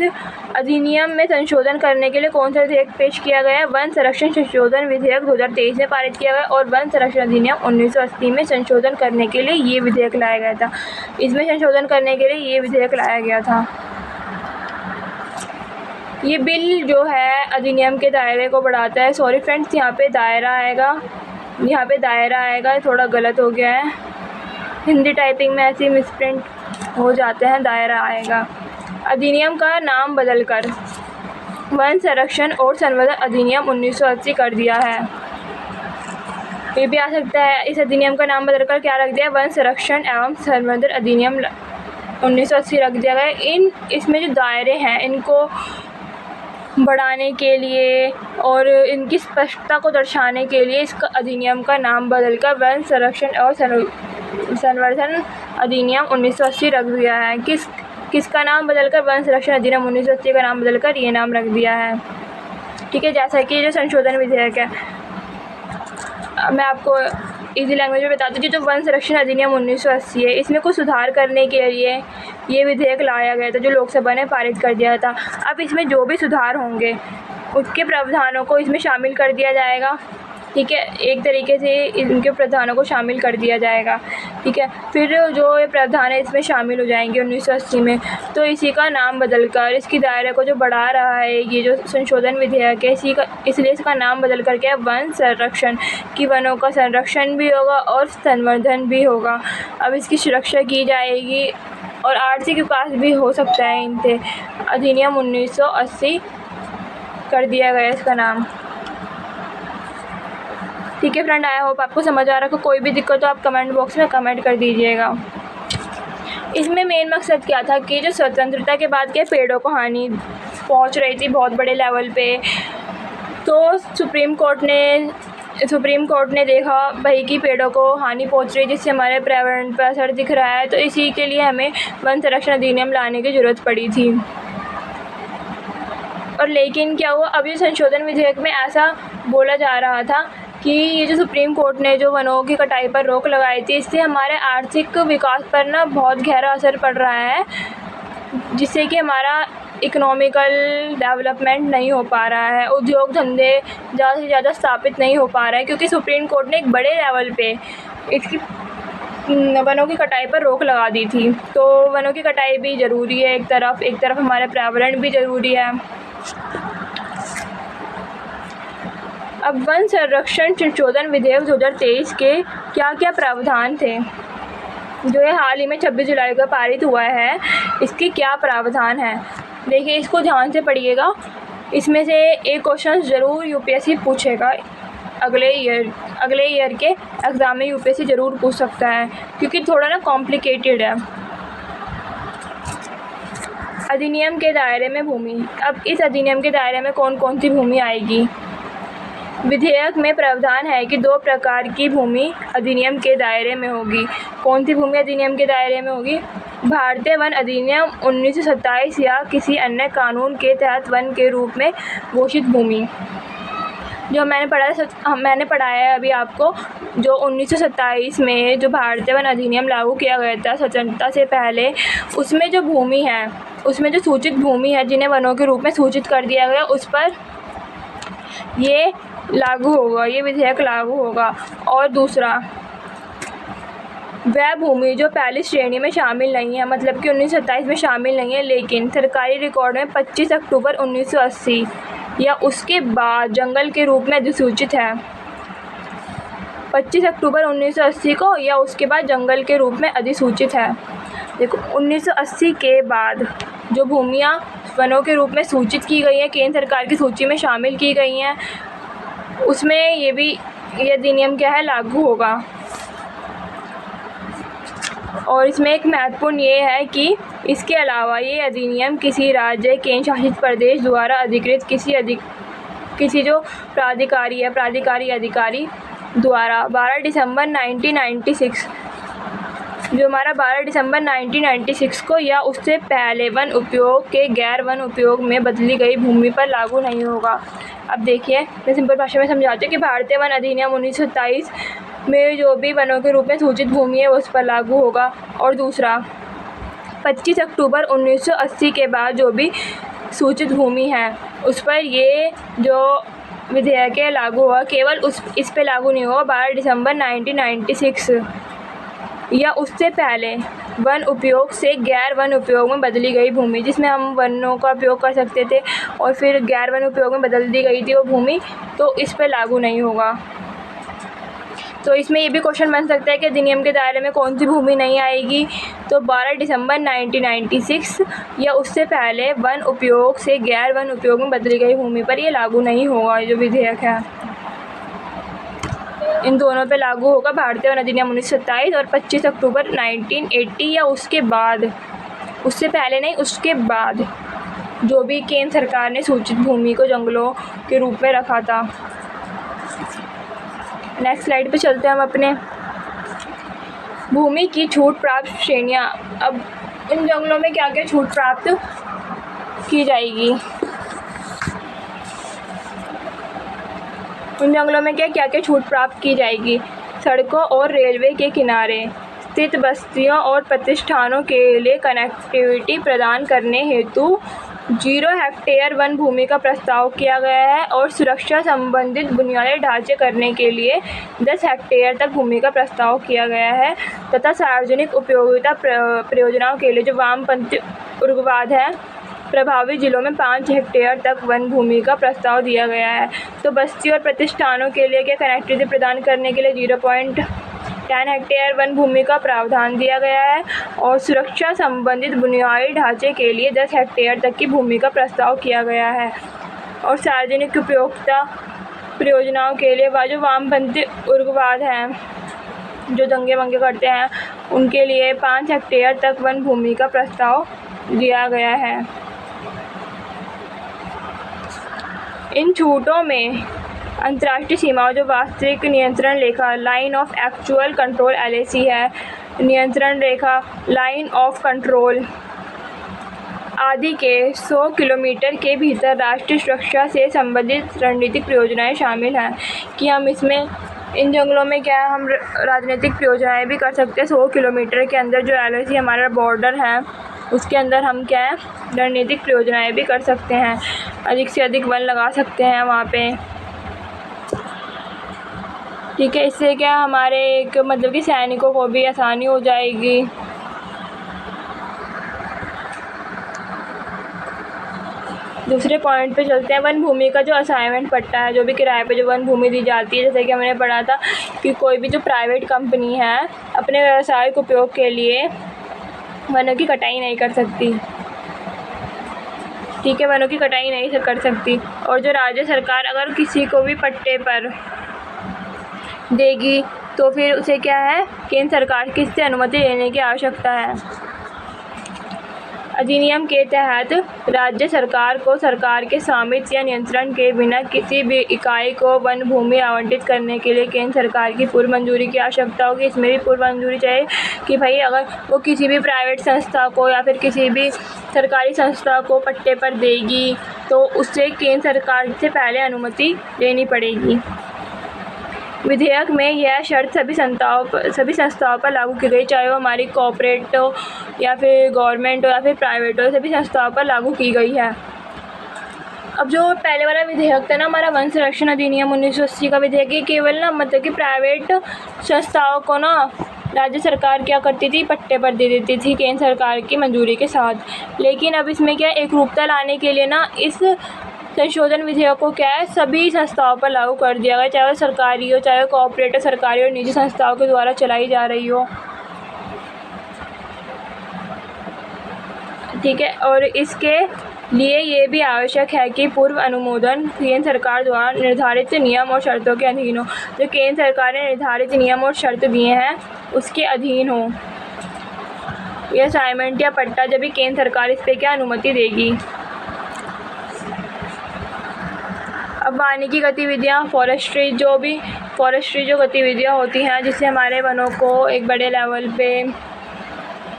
अधिनियम में संशोधन करने के लिए कौन सा विधेयक पेश किया गया है? वन संरक्षण संशोधन विधेयक 2023 में पारित किया गया और वन संरक्षण अधिनियम 1980 में संशोधन करने के लिए ये विधेयक लाया गया था। इसमें संशोधन करने के लिए ये विधेयक लाया गया था। ये बिल जो है अधिनियम के दायरे को बढ़ाता है। सॉरी फ्रेंड्स, यहाँ पे दायरा आएगा, थोड़ा गलत हो गया है। हिंदी टाइपिंग में ऐसे मिसप्रिंट हो जाते हैं, दायरा आएगा। अधिनियम का नाम बदलकर वन संरक्षण और संवर्धन अधिनियम 1980 कर दिया है। ये भी आ सकता है, इस अधिनियम का नाम बदलकर क्या रख दिया? वन संरक्षण एवं संवर्धन अधिनियम 1980 रख दिया गया। इसमें जो दायरे हैं, इनको बढ़ाने के लिए और इनकी स्पष्टता को दर्शाने के लिए इसका अधिनियम का नाम बदलकर वन संरक्षण और संवर्धन अधिनियम 1980 रख दिया है। किसका नाम बदलकर? वन संरक्षण अधिनियम 1980 का नाम बदलकर ये नाम रख दिया है। ठीक है, जैसा कि जो संशोधन विधेयक है, मैं आपको इजी लैंग्वेज में बता दूँ, जो वन संरक्षण अधिनियम 1980 है, इसमें कुछ सुधार करने के लिए ये विधेयक लाया गया था, जो लोकसभा ने पारित कर दिया था। अब इसमें जो भी सुधार होंगे उसके प्रावधानों को इसमें शामिल कर दिया जाएगा। ठीक है, एक तरीके से इनके प्रावधानों को शामिल कर दिया जाएगा। ठीक है, फिर जो ये प्रावधान है इसमें शामिल हो जाएंगे 1980 में, तो इसी का नाम बदलकर, इसकी दायरे को जो बढ़ा रहा है ये जो संशोधन विधेयक है, इसलिए इसका नाम बदल कर क्या है? वन संरक्षण, कि वनों का संरक्षण भी होगा और संवर्धन भी होगा। अब इसकी सुरक्षा की जाएगी और आर्थिक विकास भी हो सकता है इनसे। अधिनियम 1980 कर दिया गया इसका नाम। ठीक है फ्रेंड, आई होप आपको समझ आ रहा है। कोई भी दिक्कत हो आप कमेंट बॉक्स में कमेंट कर दीजिएगा। इसमें मेन मकसद क्या था कि जो स्वतंत्रता के बाद के पेड़ों को हानि पहुंच रही थी बहुत बड़े लेवल पे, तो सुप्रीम कोर्ट ने देखा भाई कि पेड़ों को हानि पहुंच रही है, जिससे हमारे पर्यावरण पर असर दिख रहा है, तो इसी के लिए हमें वन संरक्षण अधिनियम लाने की ज़रूरत पड़ी थी। और लेकिन क्या हुआ, अभी संशोधन विधेयक में ऐसा बोला जा रहा था कि ये जो सुप्रीम कोर्ट ने जो वनों की कटाई पर रोक लगाई थी, इससे हमारे आर्थिक विकास पर ना बहुत गहरा असर पड़ रहा है, जिससे कि हमारा इकोनॉमिकल डेवलपमेंट नहीं हो पा रहा है, उद्योग धंधे ज़्यादा से ज़्यादा स्थापित नहीं हो पा रहा है, क्योंकि सुप्रीम कोर्ट ने एक बड़े लेवल पे इसकी वनों की कटाई पर रोक लगा दी थी। तो वनों की कटाई भी ज़रूरी है, एक तरफ हमारा पर्यावरण भी ज़रूरी है। अब वन संरक्षण संशोधन विधेयक 2023 के क्या क्या प्रावधान थे, जो ये हाल ही में 26 जुलाई को पारित हुआ है, इसके क्या प्रावधान हैं। देखिए, इसको ध्यान से पढ़िएगा, इसमें से एक क्वेश्चन ज़रूर यूपीएससी पूछेगा, अगले ईयर के एग्ज़ाम में यूपीएससी ज़रूर पूछ सकता है, क्योंकि थोड़ा ना कॉम्प्लिकेटेड है। अधिनियम के दायरे में भूमि। अब इस अधिनियम के दायरे में कौन कौन सी भूमि आएगी। विधेयक में प्रावधान है कि 2 प्रकार की भूमि अधिनियम के दायरे में होगी। कौन सी भूमि अधिनियम के दायरे में होगी। भारतीय वन अधिनियम 1927 या किसी अन्य कानून के तहत वन के रूप में घोषित भूमि। जो मैंने पढ़ाया है अभी आपको, जो 1927 में जो भारतीय वन अधिनियम लागू किया गया था स्वतंत्रता से पहले, उसमें जो भूमि है, उसमें जो सूचित भूमि है, जिन्हें वनों के रूप में सूचित कर दिया गया, उस पर ये लागू होगा, ये विधेयक लागू होगा। और दूसरा, वह भूमि जो पहली श्रेणी में शामिल नहीं है, मतलब कि 1927 में शामिल नहीं है, लेकिन सरकारी रिकॉर्ड में 25 अक्टूबर 1980 या उसके बाद जंगल के रूप में अधिसूचित है। 25 अक्टूबर 1980 को या उसके बाद जंगल के रूप में अधिसूचित है। देखो, 1980 के बाद जो भूमियाँ वनों के रूप में सूचित की गई हैं, केंद्र सरकार की सूची में शामिल की गई हैं, उसमें ये अधिनियम क्या है, लागू होगा। और इसमें एक महत्वपूर्ण ये है कि इसके अलावा ये अधिनियम किसी राज्य, केंद्र शासित प्रदेश द्वारा अधिकृत किसी जो प्राधिकारी अधिकारी द्वारा 12 दिसंबर 1996 जो हमारा 12 दिसंबर 1996 को या उससे पहले वन उपयोग के गैर वन उपयोग में बदली गई भूमि पर लागू नहीं होगा। अब देखिए, मैं सिंपल भाषा में समझाती हूँ कि भारतीय वन अधिनियम 1927 में जो भी वनों के रूप में सूचित भूमि है उस पर लागू होगा। और दूसरा, 25 अक्टूबर 1980 के बाद जो भी सूचित भूमि है उस पर ये जो विधेयक है लागू हुआ, केवल इस पे लागू नहीं होगा 12 दिसंबर 1996 या उससे पहले वन उपयोग से गैर वन उपयोग में बदली गई भूमि, जिसमें हम वनों का उपयोग कर सकते थे और फिर गैर वन उपयोग में बदल दी गई थी वो भूमि, तो इस पर लागू नहीं होगा। तो इसमें ये भी क्वेश्चन बन सकता है कि अधिनियम के दायरे में कौन सी भूमि नहीं आएगी। तो 12 दिसंबर 1996 या उससे पहले वन उपयोग से गैर वन उपयोग में बदली गई भूमि पर ये लागू नहीं होगा। जो विधेयक है इन दोनों पे लागू होगा, भारतीय वन अधिनियम 1927 और 25 अक्टूबर 1980 या उसके बाद, उससे पहले नहीं, उसके बाद जो भी केंद्र सरकार ने सूचित भूमि को जंगलों के रूप में रखा था। नेक्स्ट स्लाइड पे चलते हैं हम अपने। भूमि की छूट प्राप्त श्रेणियाँ। अब इन जंगलों में क्या क्या छूट प्राप्त की जाएगी, उन जंगलों में क्या क्या छूट प्राप्त की जाएगी। सड़कों और रेलवे के किनारे स्थित बस्तियों और प्रतिष्ठानों के लिए कनेक्टिविटी प्रदान करने हेतु 0 हेक्टेयर वन भूमि का प्रस्ताव किया गया है और सुरक्षा संबंधित बुनियादी ढांचे करने के लिए 10 हेक्टेयर तक भूमि का प्रस्ताव किया गया है तथा सार्वजनिक उपयोगिता परियोजनाओं के लिए जो वामपंथी उग्रवाद है प्रभावित जिलों में 5 हेक्टेयर तक वन भूमि का प्रस्ताव दिया गया है। तो बस्ती और प्रतिष्ठानों के लिए क्या कनेक्टिविटी प्रदान करने के लिए 0.10 हेक्टेयर वन भूमि का प्रावधान दिया गया है और सुरक्षा संबंधित बुनियादी ढांचे के लिए 10 हेक्टेयर तक की भूमि का प्रस्ताव किया गया है। और सार्वजनिक उपयोगिता परियोजनाओं के लिए जो वामपंथी उग्रवाद हैं, जो दंगे वंगे करते हैं, उनके लिए 5 हेक्टेयर तक वन भूमि का प्रस्ताव दिया गया है। इन छूटों में अंतर्राष्ट्रीय सीमाओं जो वास्तविक नियंत्रण रेखा line of actual control LAC है, नियंत्रण रेखा लाइन ऑफ कंट्रोल आदि के 100 किलोमीटर के भीतर राष्ट्रीय सुरक्षा से संबंधित रणनीतिक परियोजनाएं शामिल हैं। कि हम इसमें इन जंगलों में क्या है, हम राजनीतिक परियोजनाएं भी कर सकते हैं। 100 किलोमीटर के अंदर जो LAC हमारा बॉर्डर है उसके अंदर हम क्या है, रणनीतिक परियोजनाएं भी कर सकते हैं, अधिक से अधिक वन लगा सकते हैं वहाँ पे। ठीक है, इससे क्या हमारे एक मतलब कि सैनिकों को भी आसानी हो जाएगी। दूसरे पॉइंट पे चलते हैं। वन भूमि का जो असाइनमेंट पट्टा है, जो भी किराए पे जो वन भूमि दी जाती है, जैसे कि हमने पढ़ा था कि कोई भी जो प्राइवेट कंपनी है अपने व्यावसायिक उपयोग के लिए वनों की कटाई नहीं कर सकती। ठीक है, वनों की कटाई नहीं कर सकती। और जो राज्य सरकार अगर किसी को भी पट्टे पर देगी तो फिर उसे क्या है, केंद्र सरकार की इससे अनुमति लेने की आवश्यकता है। अधिनियम के तहत राज्य सरकार को सरकार के स्वामित्व या नियंत्रण के बिना किसी भी इकाई को वन भूमि आवंटित करने के लिए केंद्र सरकार की पूर्व मंजूरी की आवश्यकता होगी। इसमें भी पूर्व मंजूरी चाहिए कि भाई अगर वो किसी भी प्राइवेट संस्था को या फिर किसी भी सरकारी संस्था को पट्टे पर देगी तो उससे केंद्र सरकार से पहले अनुमति लेनी पड़ेगी। विधेयक में यह शर्त सभी संस्थाओं पर लागू की गई, चाहे वो हमारी कॉर्पोरेट हो या फिर गवर्नमेंट हो या फिर प्राइवेट हो, सभी संस्थाओं पर लागू की गई है। अब जो पहले वाला विधेयक था ना हमारा वन संरक्षण अधिनियम 1980 का विधेयक, ये केवल ना मतलब कि प्राइवेट संस्थाओं को ना राज्य सरकार क्या करती थी, पट्टे पर दे देती थी केंद्र सरकार की मंजूरी के साथ। लेकिन अब इसमें क्या एकरूपता लाने के लिए ना इस संशोधन विधेयक को क्या है, सभी संस्थाओं पर लागू कर दिया गया, चाहे वो सरकारी हो, चाहे वो कॉर्पोरेट सरकारी और निजी संस्थाओं के द्वारा चलाई जा रही हो। ठीक है, और इसके लिए ये भी आवश्यक है कि पूर्व अनुमोदन केंद्र सरकार द्वारा निर्धारित नियम और शर्तों के अधीन हो। जो केंद्र सरकार ने निर्धारित नियम और शर्त दिए हैं उसके अधीन हो यह असाइनमेंट या पट्टा, जब भी केंद्र सरकार इस पर क्या अनुमति देगी। अब वानिकी गतिविधियाँ, फॉरेस्ट्री जो गतिविधियाँ होती हैं जिससे हमारे वनों को एक बड़े लेवल पे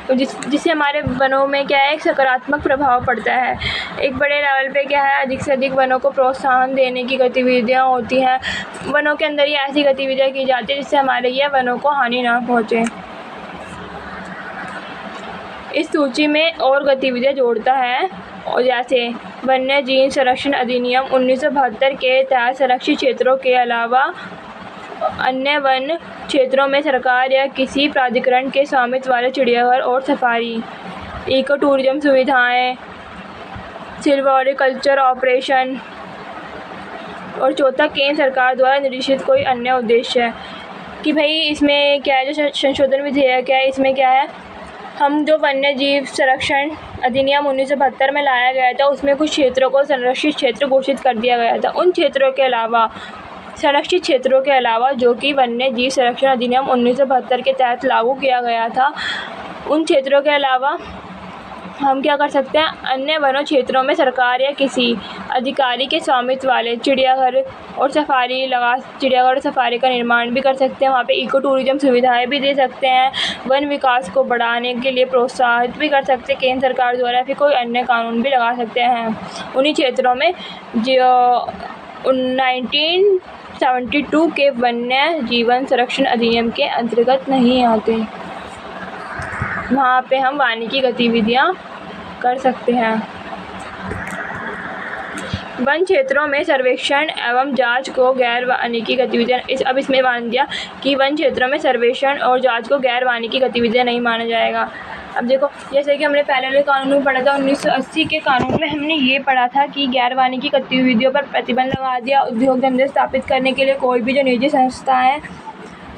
जिससे हमारे वनों में क्या है एक सकारात्मक प्रभाव पड़ता है। एक बड़े लेवल पे क्या है, अधिक से अधिक वनों को प्रोत्साहन देने की गतिविधियाँ होती हैं। वनों के अंदर ही ऐसी गतिविधियाँ की जाती है जिससे हमारे ये वनों को हानि ना पहुँचे। इस सूची में और गतिविधियाँ जोड़ता है, और जैसे वन्य जीव संरक्षण अधिनियम 1972 के तहत संरक्षित क्षेत्रों के अलावा अन्य वन क्षेत्रों में सरकार या किसी प्राधिकरण के स्वामित्व वाले चिड़ियाघर और सफारी, इको टूरिज्म सुविधाएं, सिल्वीकल्चर ऑपरेशन, और चौथा केंद्र सरकार द्वारा निर्देशित कोई अन्य उद्देश्य है। कि भाई इसमें क्या है, जो संशोधन विधेयक है इसमें क्या है, हम जो वन्य जीव संरक्षण अधिनियम 1972 में लाया गया था उसमें कुछ क्षेत्रों को संरक्षित क्षेत्र घोषित कर दिया गया था। उन क्षेत्रों के अलावा संरक्षित क्षेत्रों के अलावा जो कि वन्य जीव संरक्षण अधिनियम 1972 के तहत लागू किया गया था, उन क्षेत्रों के अलावा हम क्या कर सकते हैं, अन्य वनों क्षेत्रों में सरकार या किसी अधिकारी के स्वामित्व वाले चिड़ियाघर और सफारी का निर्माण भी कर सकते हैं। वहाँ पे इको टूरिज्म सुविधाएं भी दे सकते हैं। वन विकास को बढ़ाने के लिए प्रोत्साहित भी कर सकते हैं केंद्र सरकार द्वारा, फिर कोई अन्य कानून भी लगा सकते हैं उन्हीं क्षेत्रों में जो 1972 के वन्य जीवन संरक्षण अधिनियम के अंतर्गत नहीं आते। वहाँ पे हम वानिकी गतिविधियाँ कर सकते हैं। वन क्षेत्रों में सर्वेक्षण एवं जांच को गैर वानिकी गतिविधियाँ, अब इसमें मान दिया कि वन क्षेत्रों में सर्वेक्षण और जांच को गैर वानिकी गतिविधियाँ नहीं माना जाएगा। अब देखो, जैसे कि हमने पहले वाले कानून में पढ़ा था 1980 के कानून में हमने ये पढ़ा था कि गैर वानिकी गतिविधियों पर प्रतिबंध लगा दिया। उद्योग धंधे स्थापित करने के लिए कोई भी जो निजी संस्था है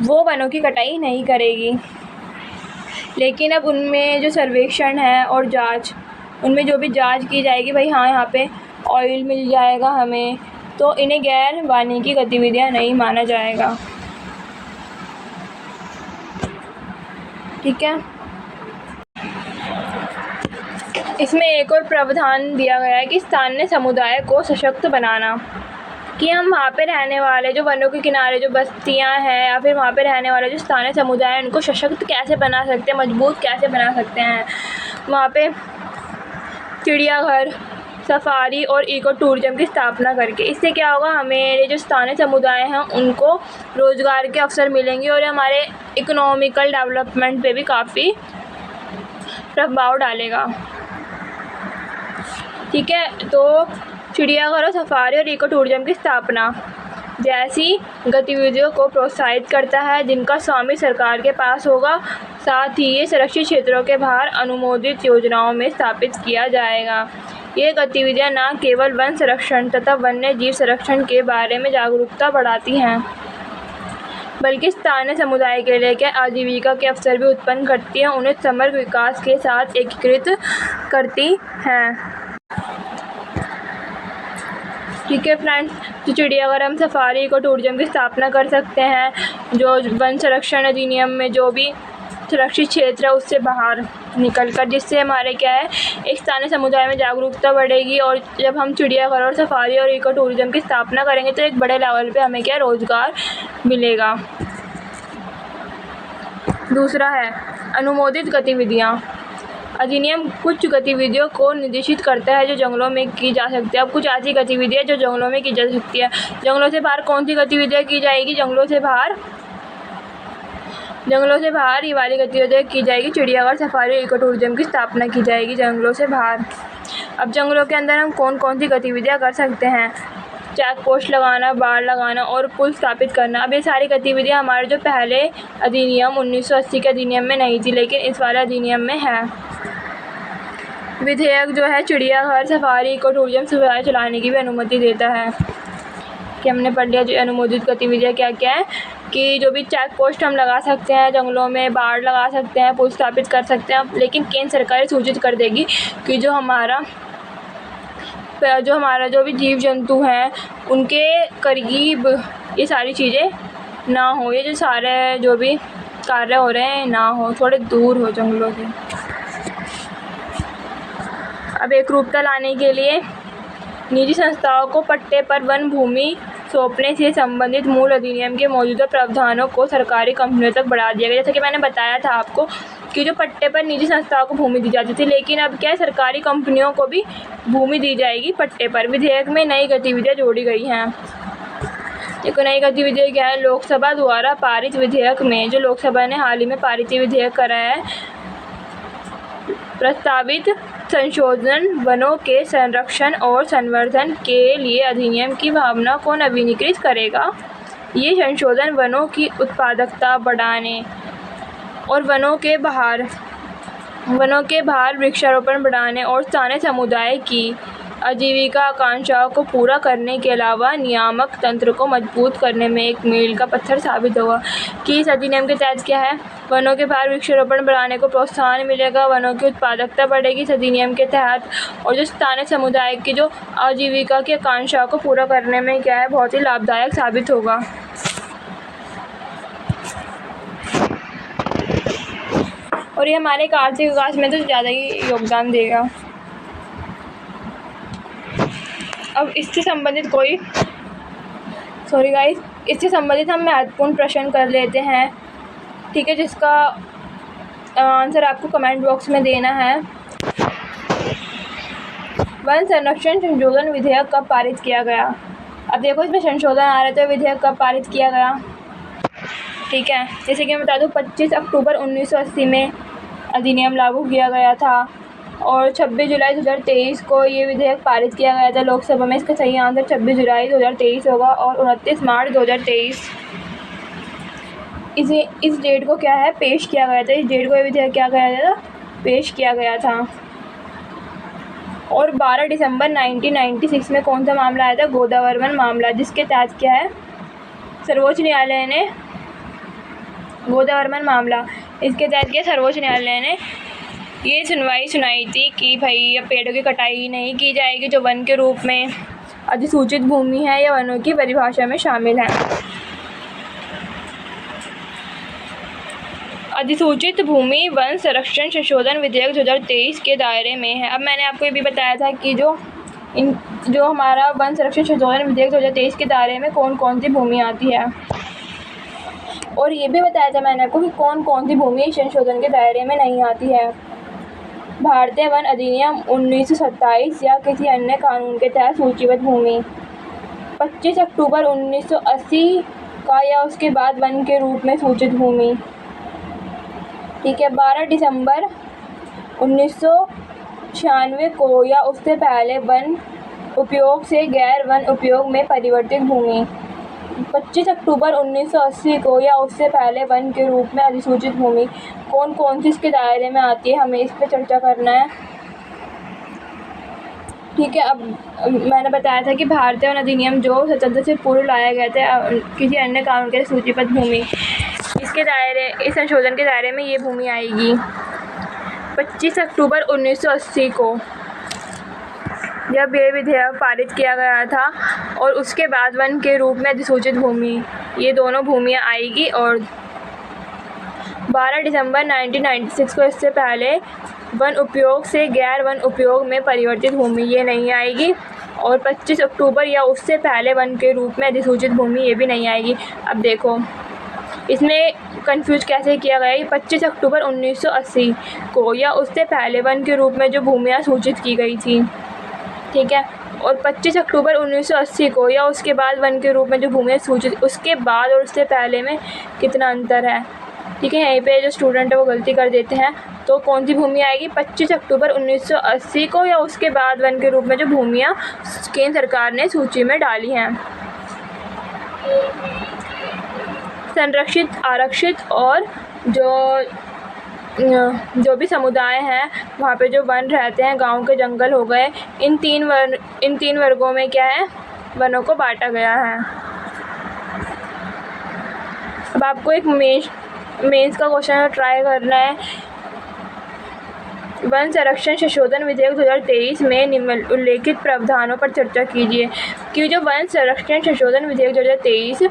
वो वनों की कटाई नहीं करेगी। लेकिन अब उनमें जो सर्वेक्षण है और जांच, उनमें जो भी जांच की जाएगी, भाई हाँ यहाँ पे ऑयल मिल जाएगा हमें, तो इन्हें गैर वानिकी गतिविधियाँ नहीं माना जाएगा। ठीक है, इसमें एक और प्रावधान दिया गया है कि स्थानीय समुदाय को सशक्त बनाना, कि हम वहाँ पे रहने वाले जो वनों के किनारे जो बस्तियाँ हैं या फिर वहाँ पे रहने वाले जो स्थानीय समुदाय हैं उनको सशक्त कैसे बना सकते हैं, मजबूत कैसे बना सकते हैं। वहाँ पे चिड़ियाघर, सफारी और इको टूरिज्म की स्थापना करके, इससे क्या होगा, हमारे जो स्थानीय समुदाय हैं उनको रोज़गार के अवसर मिलेंगे और हमारे इकोनॉमिकल डेवलपमेंट पे भी काफ़ी प्रभाव डालेगा। ठीक है, तो चिड़ियाघर और सफारी और इको टूरिज्म की स्थापना जैसी गतिविधियों को प्रोत्साहित करता है जिनका स्वामी सरकार के पास होगा। साथ ही ये सुरक्षित क्षेत्रों के बाहर अनुमोदित योजनाओं में स्थापित किया जाएगा। ये गतिविधियाँ न केवल वन संरक्षण तथा वन्य जीव संरक्षण के बारे में जागरूकता बढ़ाती हैं, बल्कि स्थानीय समुदाय के लिए आजीविका के अवसर भी उत्पन्न करती हैं, उन्हें समग्र विकास के साथ एकीकृत करती हैं। ठीक है फ्रेंड्स, तो चिड़ियाघर हम सफारी इको टूरिज्म की स्थापना कर सकते हैं, जो वन संरक्षण अधिनियम में जो भी सुरक्षित क्षेत्र है उससे बाहर निकलकर, जिससे हमारे क्या है एक स्थानीय समुदाय में जागरूकता बढ़ेगी। और जब हम चिड़ियाघर और सफारी और इको टूरिज्म की स्थापना करेंगे तो एक बड़े लेवल पे हमें क्या रोजगार मिलेगा। दूसरा है अनुमोदित गतिविधियाँ। अधिनियम कुछ गतिविधियों को निर्देशित करता है जो जंगलों में की जा सकती है। अब कुछ ऐसी गतिविधियाँ जो जंगलों में की जा सकती है। जंगलों से बाहर कौन सी गतिविधियाँ की जाएगी? जंगलों से बाहर ये वाली गतिविधियाँ की जाएगी। चिड़ियाघर, सफारी, इको टूरिज्म की स्थापना की जाएगी जंगलों से बाहर। अब जंगलों के अंदर हम कौन कौन सी गतिविधियाँ कर सकते हैं? चेक पोस्ट लगाना, बाड़ लगाना और पुल स्थापित करना। अब ये सारी गतिविधियाँ हमारे जो पहले अधिनियम 1980 के अधिनियम में नहीं थी, लेकिन इस वाले अधिनियम में है। विधेयक जो है चिड़ियाघर, सफारी, इको टूरिज्म सुविधाएँ चलाने की भी अनुमति देता है। कि हमने पढ़ लिया जो अनुमोदित गतिविधियाँ क्या क्या है, कि जो भी चेक पोस्ट हम लगा सकते हैं जंगलों में, बाड़ लगा सकते हैं, पुल स्थापित कर सकते हैं, लेकिन केंद्र सरकार सूचित कर देगी कि जो हमारा जो भी जीव जंतु हैं उनके करीब ये सारी चीज़ें ना हो, ये जो सारे जो भी कार्य हो रहे हैं ना हो, थोड़े दूर हो जंगलों से। अब एकरूपता लाने के लिए निजी संस्थाओं को पट्टे पर वन भूमि सौंपने से संबंधित मूल अधिनियम के मौजूदा प्रावधानों को सरकारी कंपनियों तक बढ़ा दिया गया। जैसा कि मैंने बताया था आपको कि जो पट्टे पर निजी संस्थाओं को भूमि दी जाती थी, लेकिन अब क्या है सरकारी कंपनियों को भी भूमि दी जाएगी पट्टे पर। विधेयक में नई गतिविधियाँ जोड़ी गई हैं। देखो नई गतिविधियाँ क्या है? लोकसभा द्वारा पारित विधेयक में, जो लोकसभा ने हाल ही में पारित विधेयक कराया है, प्रस्तावित संशोधन वनों के संरक्षण और संवर्धन के लिए अधिनियम की भावना को नवीनीकृत करेगा। ये संशोधन वनों की उत्पादकता बढ़ाने और वनों के बाहर वृक्षारोपण बढ़ाने और स्थानीय समुदाय की आजीविका आकांक्षाओं को पूरा करने के अलावा नियामक तंत्र को मजबूत करने में एक मील का पत्थर साबित होगा। कि इस अधिनियम के तहत क्या है? वनों के बाहर वृक्षारोपण बढ़ाने को प्रोत्साहन मिलेगा, वनों की उत्पादकता बढ़ेगी इस अधिनियम के तहत, और जो स्थानीय समुदाय की जो आजीविका की आकांक्षाओं को पूरा करने में क्या है बहुत ही लाभदायक साबित होगा। और ये हमारे आर्थिक विकास में तो ज़्यादा ही योगदान देगा। अब इससे संबंधित हम महत्वपूर्ण प्रश्न कर लेते हैं, ठीक है, जिसका आंसर आपको कमेंट बॉक्स में देना है। वन संरक्षण संशोधन विधेयक कब पारित किया गया? अब देखो इसमें संशोधन आ रहे थे, विधेयक कब पारित किया गया? ठीक है, जैसे कि मैं बता दूँ 25 अक्टूबर 1980 में अधिनियम लागू किया गया था और 26 जुलाई 2023 को ये विधेयक पारित किया गया था लोकसभा में। इसका सही आंसर 26 जुलाई 2023 होगा और 29 मार्च 2023 इस डेट को क्या है पेश किया गया था। इस डेट को ये विधेयक क्या गया था? पेश किया गया था। और 12 दिसंबर 1996 में कौन सा मामला आया था? गोदावरवन मामला, जिसके तहत क्या है सर्वोच्च न्यायालय ने गोदावरवन मामला, इसके तहत क्या सर्वोच्च न्यायालय ने ये सुनाई थी कि भाई अब पेड़ों की कटाई नहीं की जाएगी जो वन के रूप में अधिसूचित भूमि है या वनों की परिभाषा में शामिल है। अधिसूचित भूमि वन संरक्षण संशोधन विधेयक 2023 के दायरे में है। अब मैंने आपको ये भी बताया था कि जो हमारा वन संरक्षण संशोधन विधेयक 2023 के दायरे में कौन कौन सी भूमि आती है, और ये भी बताया था मैंने आपको कि कौन कौन सी भूमि संशोधन के दायरे में नहीं आती है। भारतीय वन अधिनियम 1927 या किसी अन्य कानून के तहत सूचीबद्ध भूमि, 25 अक्टूबर 1980 का या उसके बाद वन के रूप में सूचित भूमि, ठीक है, 12 दिसंबर 1996 को या उससे पहले वन उपयोग से गैर वन उपयोग में परिवर्तित भूमि, 25 अक्टूबर 1980 को या उससे पहले वन के रूप में अधिसूचित भूमि। कौन कौन सी इसके दायरे में आती है, हमें इस पर चर्चा करना है। ठीक है। अब मैंने बताया था कि भारतीय वन अधिनियम जो स्वतंत्रता से पूर्व लाया गया था किसी अन्य कानून के सूचीबद्ध भूमि, इसके दायरे, इस संशोधन के दायरे में ये भूमि आएगी। 25 अक्टूबर 1980 को जब ये विधेयक पारित किया गया था और उसके बाद वन के रूप में अधिसूचित भूमि, ये दोनों भूमियाँ आएगी। और 12 दिसंबर 1996 को इससे पहले वन उपयोग से गैर वन उपयोग में परिवर्तित भूमि ये नहीं आएगी। और 25 अक्टूबर या उससे पहले वन के रूप में अधिसूचित भूमि ये भी नहीं आएगी। अब देखो इसमें कंफ्यूज कैसे किया गया है। 25 अक्टूबर 1980 को या उससे पहले वन के रूप में जो भूमियाँ सूचित की गई थी, ठीक है, और 25 अक्टूबर 1980 को या उसके बाद वन के रूप में जो भूमियाँ सूचित, उसके बाद और उससे पहले में कितना अंतर है, ठीक है। यहीं पे जो स्टूडेंट है वो गलती कर देते हैं। तो कौन सी भूमि आएगी 25 अक्टूबर 1980 को या उसके बाद वन के रूप में जो भूमियाँ केंद्र सरकार ने सूची में डाली हैं। संरक्षित, आरक्षित और जो भी समुदाय हैं वहाँ पे जो वन रहते हैं, गांव के जंगल हो गए, इन तीन वर्गों में क्या है, वनों को बांटा गया है। अब आपको एक मेंस का क्वेश्चन ट्राई करना है। वन संरक्षण संशोधन विधेयक 2023 में निम्न उल्लेखित प्रावधानों पर चर्चा कीजिए। कि जो वन संरक्षण संशोधन विधेयक 2023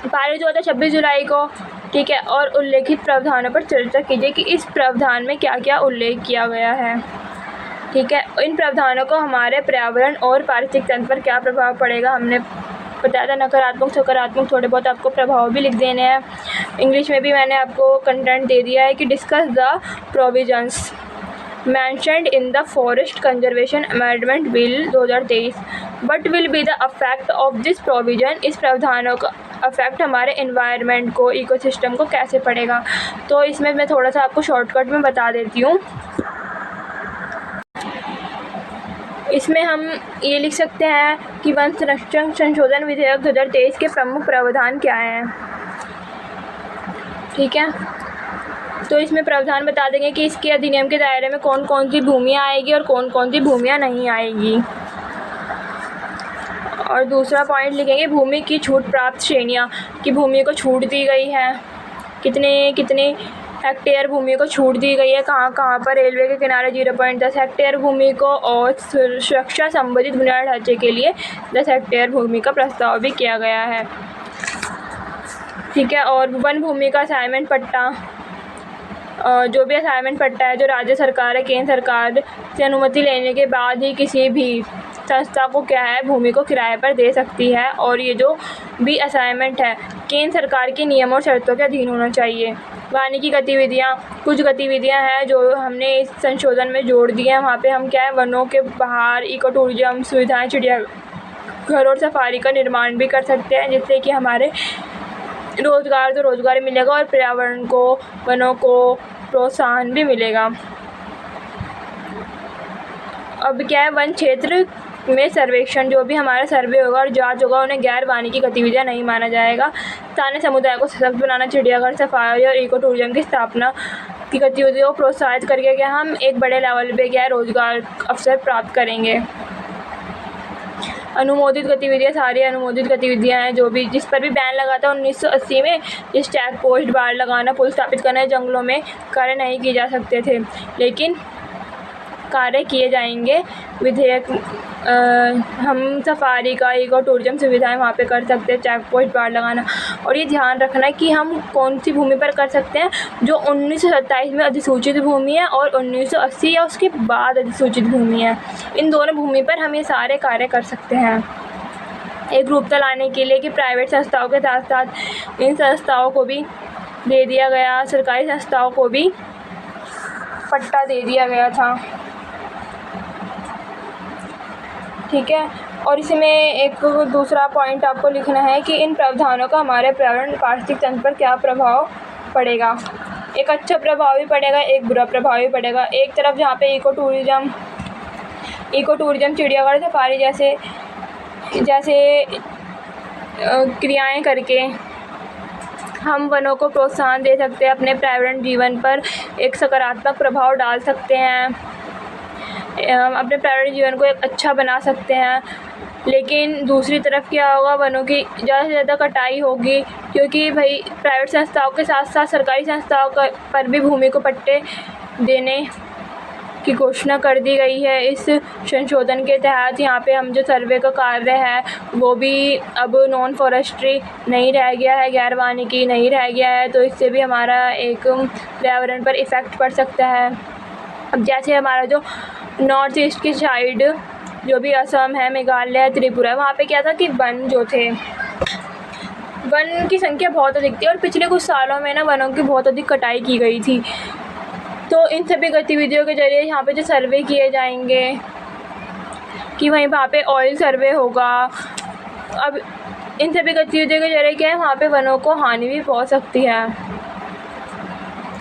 पारित हुआ था 26 जुलाई को, ठीक है, और उल्लेखित प्रावधानों पर चर्चा कीजिए कि इस प्रावधान में क्या क्या उल्लेख किया गया है, ठीक है। इन प्रावधानों को हमारे पर्यावरण और पारिस्थितिक तंत्र पर क्या प्रभाव पड़ेगा, हमने बताया था। नकारात्मक, सकारात्मक, थोड़े बहुत आपको प्रभाव भी लिख देने हैं। इंग्लिश में भी मैंने आपको कंटेंट दे दिया है कि discuss the provisions mentioned in the Forest Conservation Amendment Bill 2023 what will be the effect of this provision। इस प्रावधानों का अफेक्ट हमारे एनवायरनमेंट को, इकोसिस्टम को कैसे पड़ेगा। तो इसमें मैं थोड़ा सा आपको शॉर्टकट में बता देती हूँ। इसमें हम ये लिख सकते हैं कि वन संरक्षण संशोधन विधेयक 2023 के प्रमुख प्रावधान क्या हैं, ठीक है। तो इसमें प्रावधान बता देंगे कि इसके अधिनियम के दायरे में कौन कौन सी भूमियाँ आएगी और कौन कौन सी भूमियाँ नहीं आएगी। और दूसरा पॉइंट लिखेंगे भूमि की छूट प्राप्त श्रेणियाँ, कि भूमि को छूट दी गई है, कितने हेक्टेयर भूमि को छूट दी गई है, कहाँ कहाँ पर। रेलवे के किनारे 0.10 हेक्टेयर भूमि को, और सुरक्षा संबंधित बुनियादी ढांचे के लिए 10 हेक्टेयर भूमि का प्रस्ताव भी किया गया है, ठीक है। और वन भूमि का असाइनमेंट पट्टा, जो भी असाइनमेंट पट्टा है, जो राज्य सरकार है, केंद्र सरकार से अनुमति लेने के बाद ही किसी भी संस्था को क्या है, भूमि को किराए पर दे सकती है। और ये जो भी असाइनमेंट है केंद्र सरकार के नियमों और शर्तों के अधीन होना चाहिए। वानिकी गतिविधियाँ, कुछ गतिविधियाँ हैं जो हमने इस संशोधन में जोड़ दी हैं। वहाँ पे हम क्या है, वनों के बाहर इको टूरिज्म सुविधाएँ, चिड़ियाघर और सफारी का निर्माण भी कर सकते हैं, जिससे कि हमारे रोज़गार मिलेगा और पर्यावरण को, वनों को प्रोत्साहन भी मिलेगा। अब क्या है, वन क्षेत्र में सर्वेक्षण, जो भी हमारा सर्वे होगा और जांच होगा, उन्हें गैर वानिकी गतिविधियाँ नहीं माना जाएगा। स्थानीय समुदाय को सशक्त बनाना, चिड़ियाघर, सफारी और इको टूरिज्म की स्थापना की गतिविधियों को प्रोत्साहित करके क्या हम एक बड़े लेवल पे क्या है, रोजगार अवसर प्राप्त करेंगे। अनुमोदित गतिविधियाँ, सारी अनुमोदित गतिविधियाँ हैं जो भी, जिस पर भी बैन लगा था 1980 में, जिस चेक पोस्ट, बाड़ लगाना, पुल स्थापित करना, जंगलों में कार्य नहीं किए जा सकते थे, लेकिन कार्य किए जाएंगे। विधेयक हम सफारी का, इको टूरिज्म सुविधाएं वहाँ पे कर सकते हैं, चेक पोस्ट, बाड़ लगाना। और ये ध्यान रखना कि हम कौन सी भूमि पर कर सकते हैं, जो 1927 में अधिसूचित भूमि है और 1980 या उसके बाद अधिसूचित भूमि है। इन दोनों भूमि पर हम ये सारे कार्य कर सकते हैं। एक रूपता लाने के लिए कि प्राइवेट संस्थाओं के साथ साथ इन संस्थाओं को भी दे दिया गया, सरकारी संस्थाओं को भी पट्टा दे दिया गया था, ठीक है। और इसमें एक दूसरा पॉइंट आपको लिखना है कि इन प्रावधानों का हमारे पर्यावरण पारिस्थितिक तंत्र पर क्या प्रभाव पड़ेगा। एक अच्छा प्रभाव भी पड़ेगा, एक बुरा प्रभाव भी पड़ेगा। एक तरफ जहाँ पे इको टूरिज्म, चिड़ियाघर, सफारी जैसे क्रियाएं करके हम वनों को प्रोत्साहन दे सकते हैं, अपने पर्यावरण जीवन पर एक सकारात्मक प्रभाव डाल सकते हैं। अपने प्राइवेट जीवन को एक अच्छा बना सकते हैं। लेकिन दूसरी तरफ क्या होगा, वनों की ज़्यादा से ज़्यादा कटाई होगी, क्योंकि भाई प्राइवेट संस्थाओं के साथ साथ सरकारी संस्थाओं पर भी भूमि को पट्टे देने की घोषणा कर दी गई है। इस संशोधन के तहत यहाँ पे हम जो सर्वे का कार्य है वो भी अब नॉन फॉरेस्ट्री नहीं रह गया है, गैर वानिकी नहीं रह गया है, तो इससे भी हमारा एक पर्यावरण पर इफ़ेक्ट पड़ सकता है। अब जैसे हमारा जो नॉर्थ ईस्ट की साइड जो भी असम है, मेघालय, त्रिपुरा, वहाँ पे क्या था कि वन जो थे, वन की संख्या बहुत अधिक थी और पिछले कुछ सालों में ना वनों की बहुत अधिक कटाई की गई थी। तो इन सभी गतिविधियों के ज़रिए यहाँ पे जो सर्वे किए जाएंगे कि वहीं वहाँ पे ऑयल सर्वे होगा। अब इन सभी गतिविधियों के ज़रिए क्या है, वहाँ पे वनों को हानि भी पहुँच सकती है।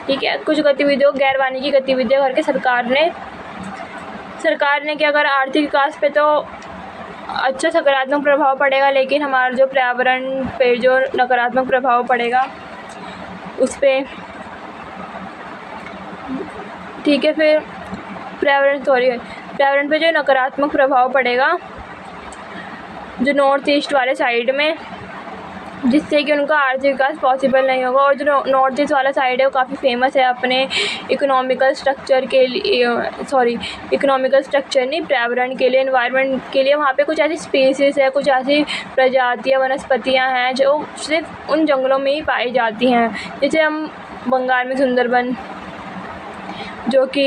ठीक है, कुछ गतिविधियों गैर वानिकी गतिविधियाँ करके सरकार ने क्या करा, आर्थिक विकास पे तो अच्छा सकारात्मक प्रभाव पड़ेगा, लेकिन हमारा जो पर्यावरण पे जो नकारात्मक प्रभाव पड़ेगा उस पर, ठीक है, फिर पर्यावरण पे जो नकारात्मक प्रभाव पड़ेगा जो नॉर्थ ईस्ट वाले साइड में, जिससे कि उनका आर्थिक विकास पॉसिबल नहीं होगा। और जो नॉर्थ ईस्ट वाला साइड है वो काफ़ी फेमस है अपने इकोनॉमिकल स्ट्रक्चर के लिए, इकोनॉमिकल स्ट्रक्चर नहीं, पर्यावरण के लिए, एनवायरनमेंट के लिए। वहाँ पे कुछ ऐसी स्पीसीज़ है, कुछ ऐसी प्रजातियाँ, वनस्पतियाँ हैं जो सिर्फ उन जंगलों में ही पाई जाती हैं। जैसे हम बंगाल में सुंदरबन, जो कि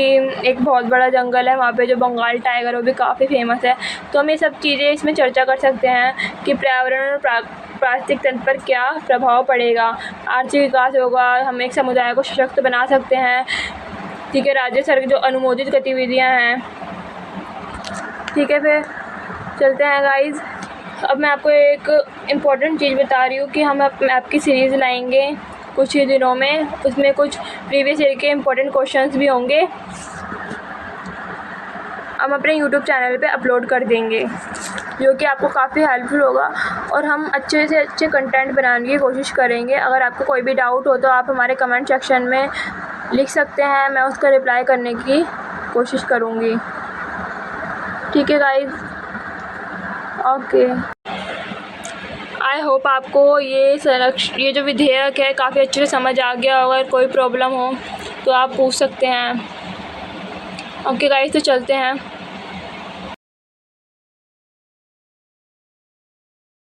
एक बहुत बड़ा जंगल है, वहाँ पे जो बंगाल टाइगर, वो भी काफ़ी फेमस है। तो हम ये सब चीज़ें इसमें चर्चा कर सकते हैं कि पर्यावरण और पारिस्थितिक तंत्र पर क्या प्रभाव पड़ेगा। आर्थिक विकास होगा, हम एक समुदाय को सशक्त बना सकते हैं। ठीक है, राज्य सरकार जो अनुमोदित गतिविधियाँ हैं। ठीक है, फिर चलते हैं गाइज़। अब मैं आपको एक इम्पॉर्टेंट चीज़ बता रही हूँ कि हम आपकी सीरीज़ लाएंगे कुछ ही दिनों में, उसमें कुछ प्रीवियस ईयर के इम्पोर्टेंट क्वेश्चंस भी होंगे, हम अपने यूट्यूब चैनल पे अपलोड कर देंगे, जो कि आपको काफ़ी हेल्पफुल होगा। और हम अच्छे से अच्छे कंटेंट बनाने की कोशिश करेंगे। अगर आपको कोई भी डाउट हो तो आप हमारे कमेंट सेक्शन में लिख सकते हैं, मैं उसका रिप्लाई करने की कोशिश करूँगी। ठीक है गाइज़, ओके। आई होप आपको ये जो विधेयक है काफ़ी अच्छे से समझ आ गया होगा। अगर कोई प्रॉब्लम हो तो आप पूछ सकते हैं। ओके गाइस, तो चलते हैं।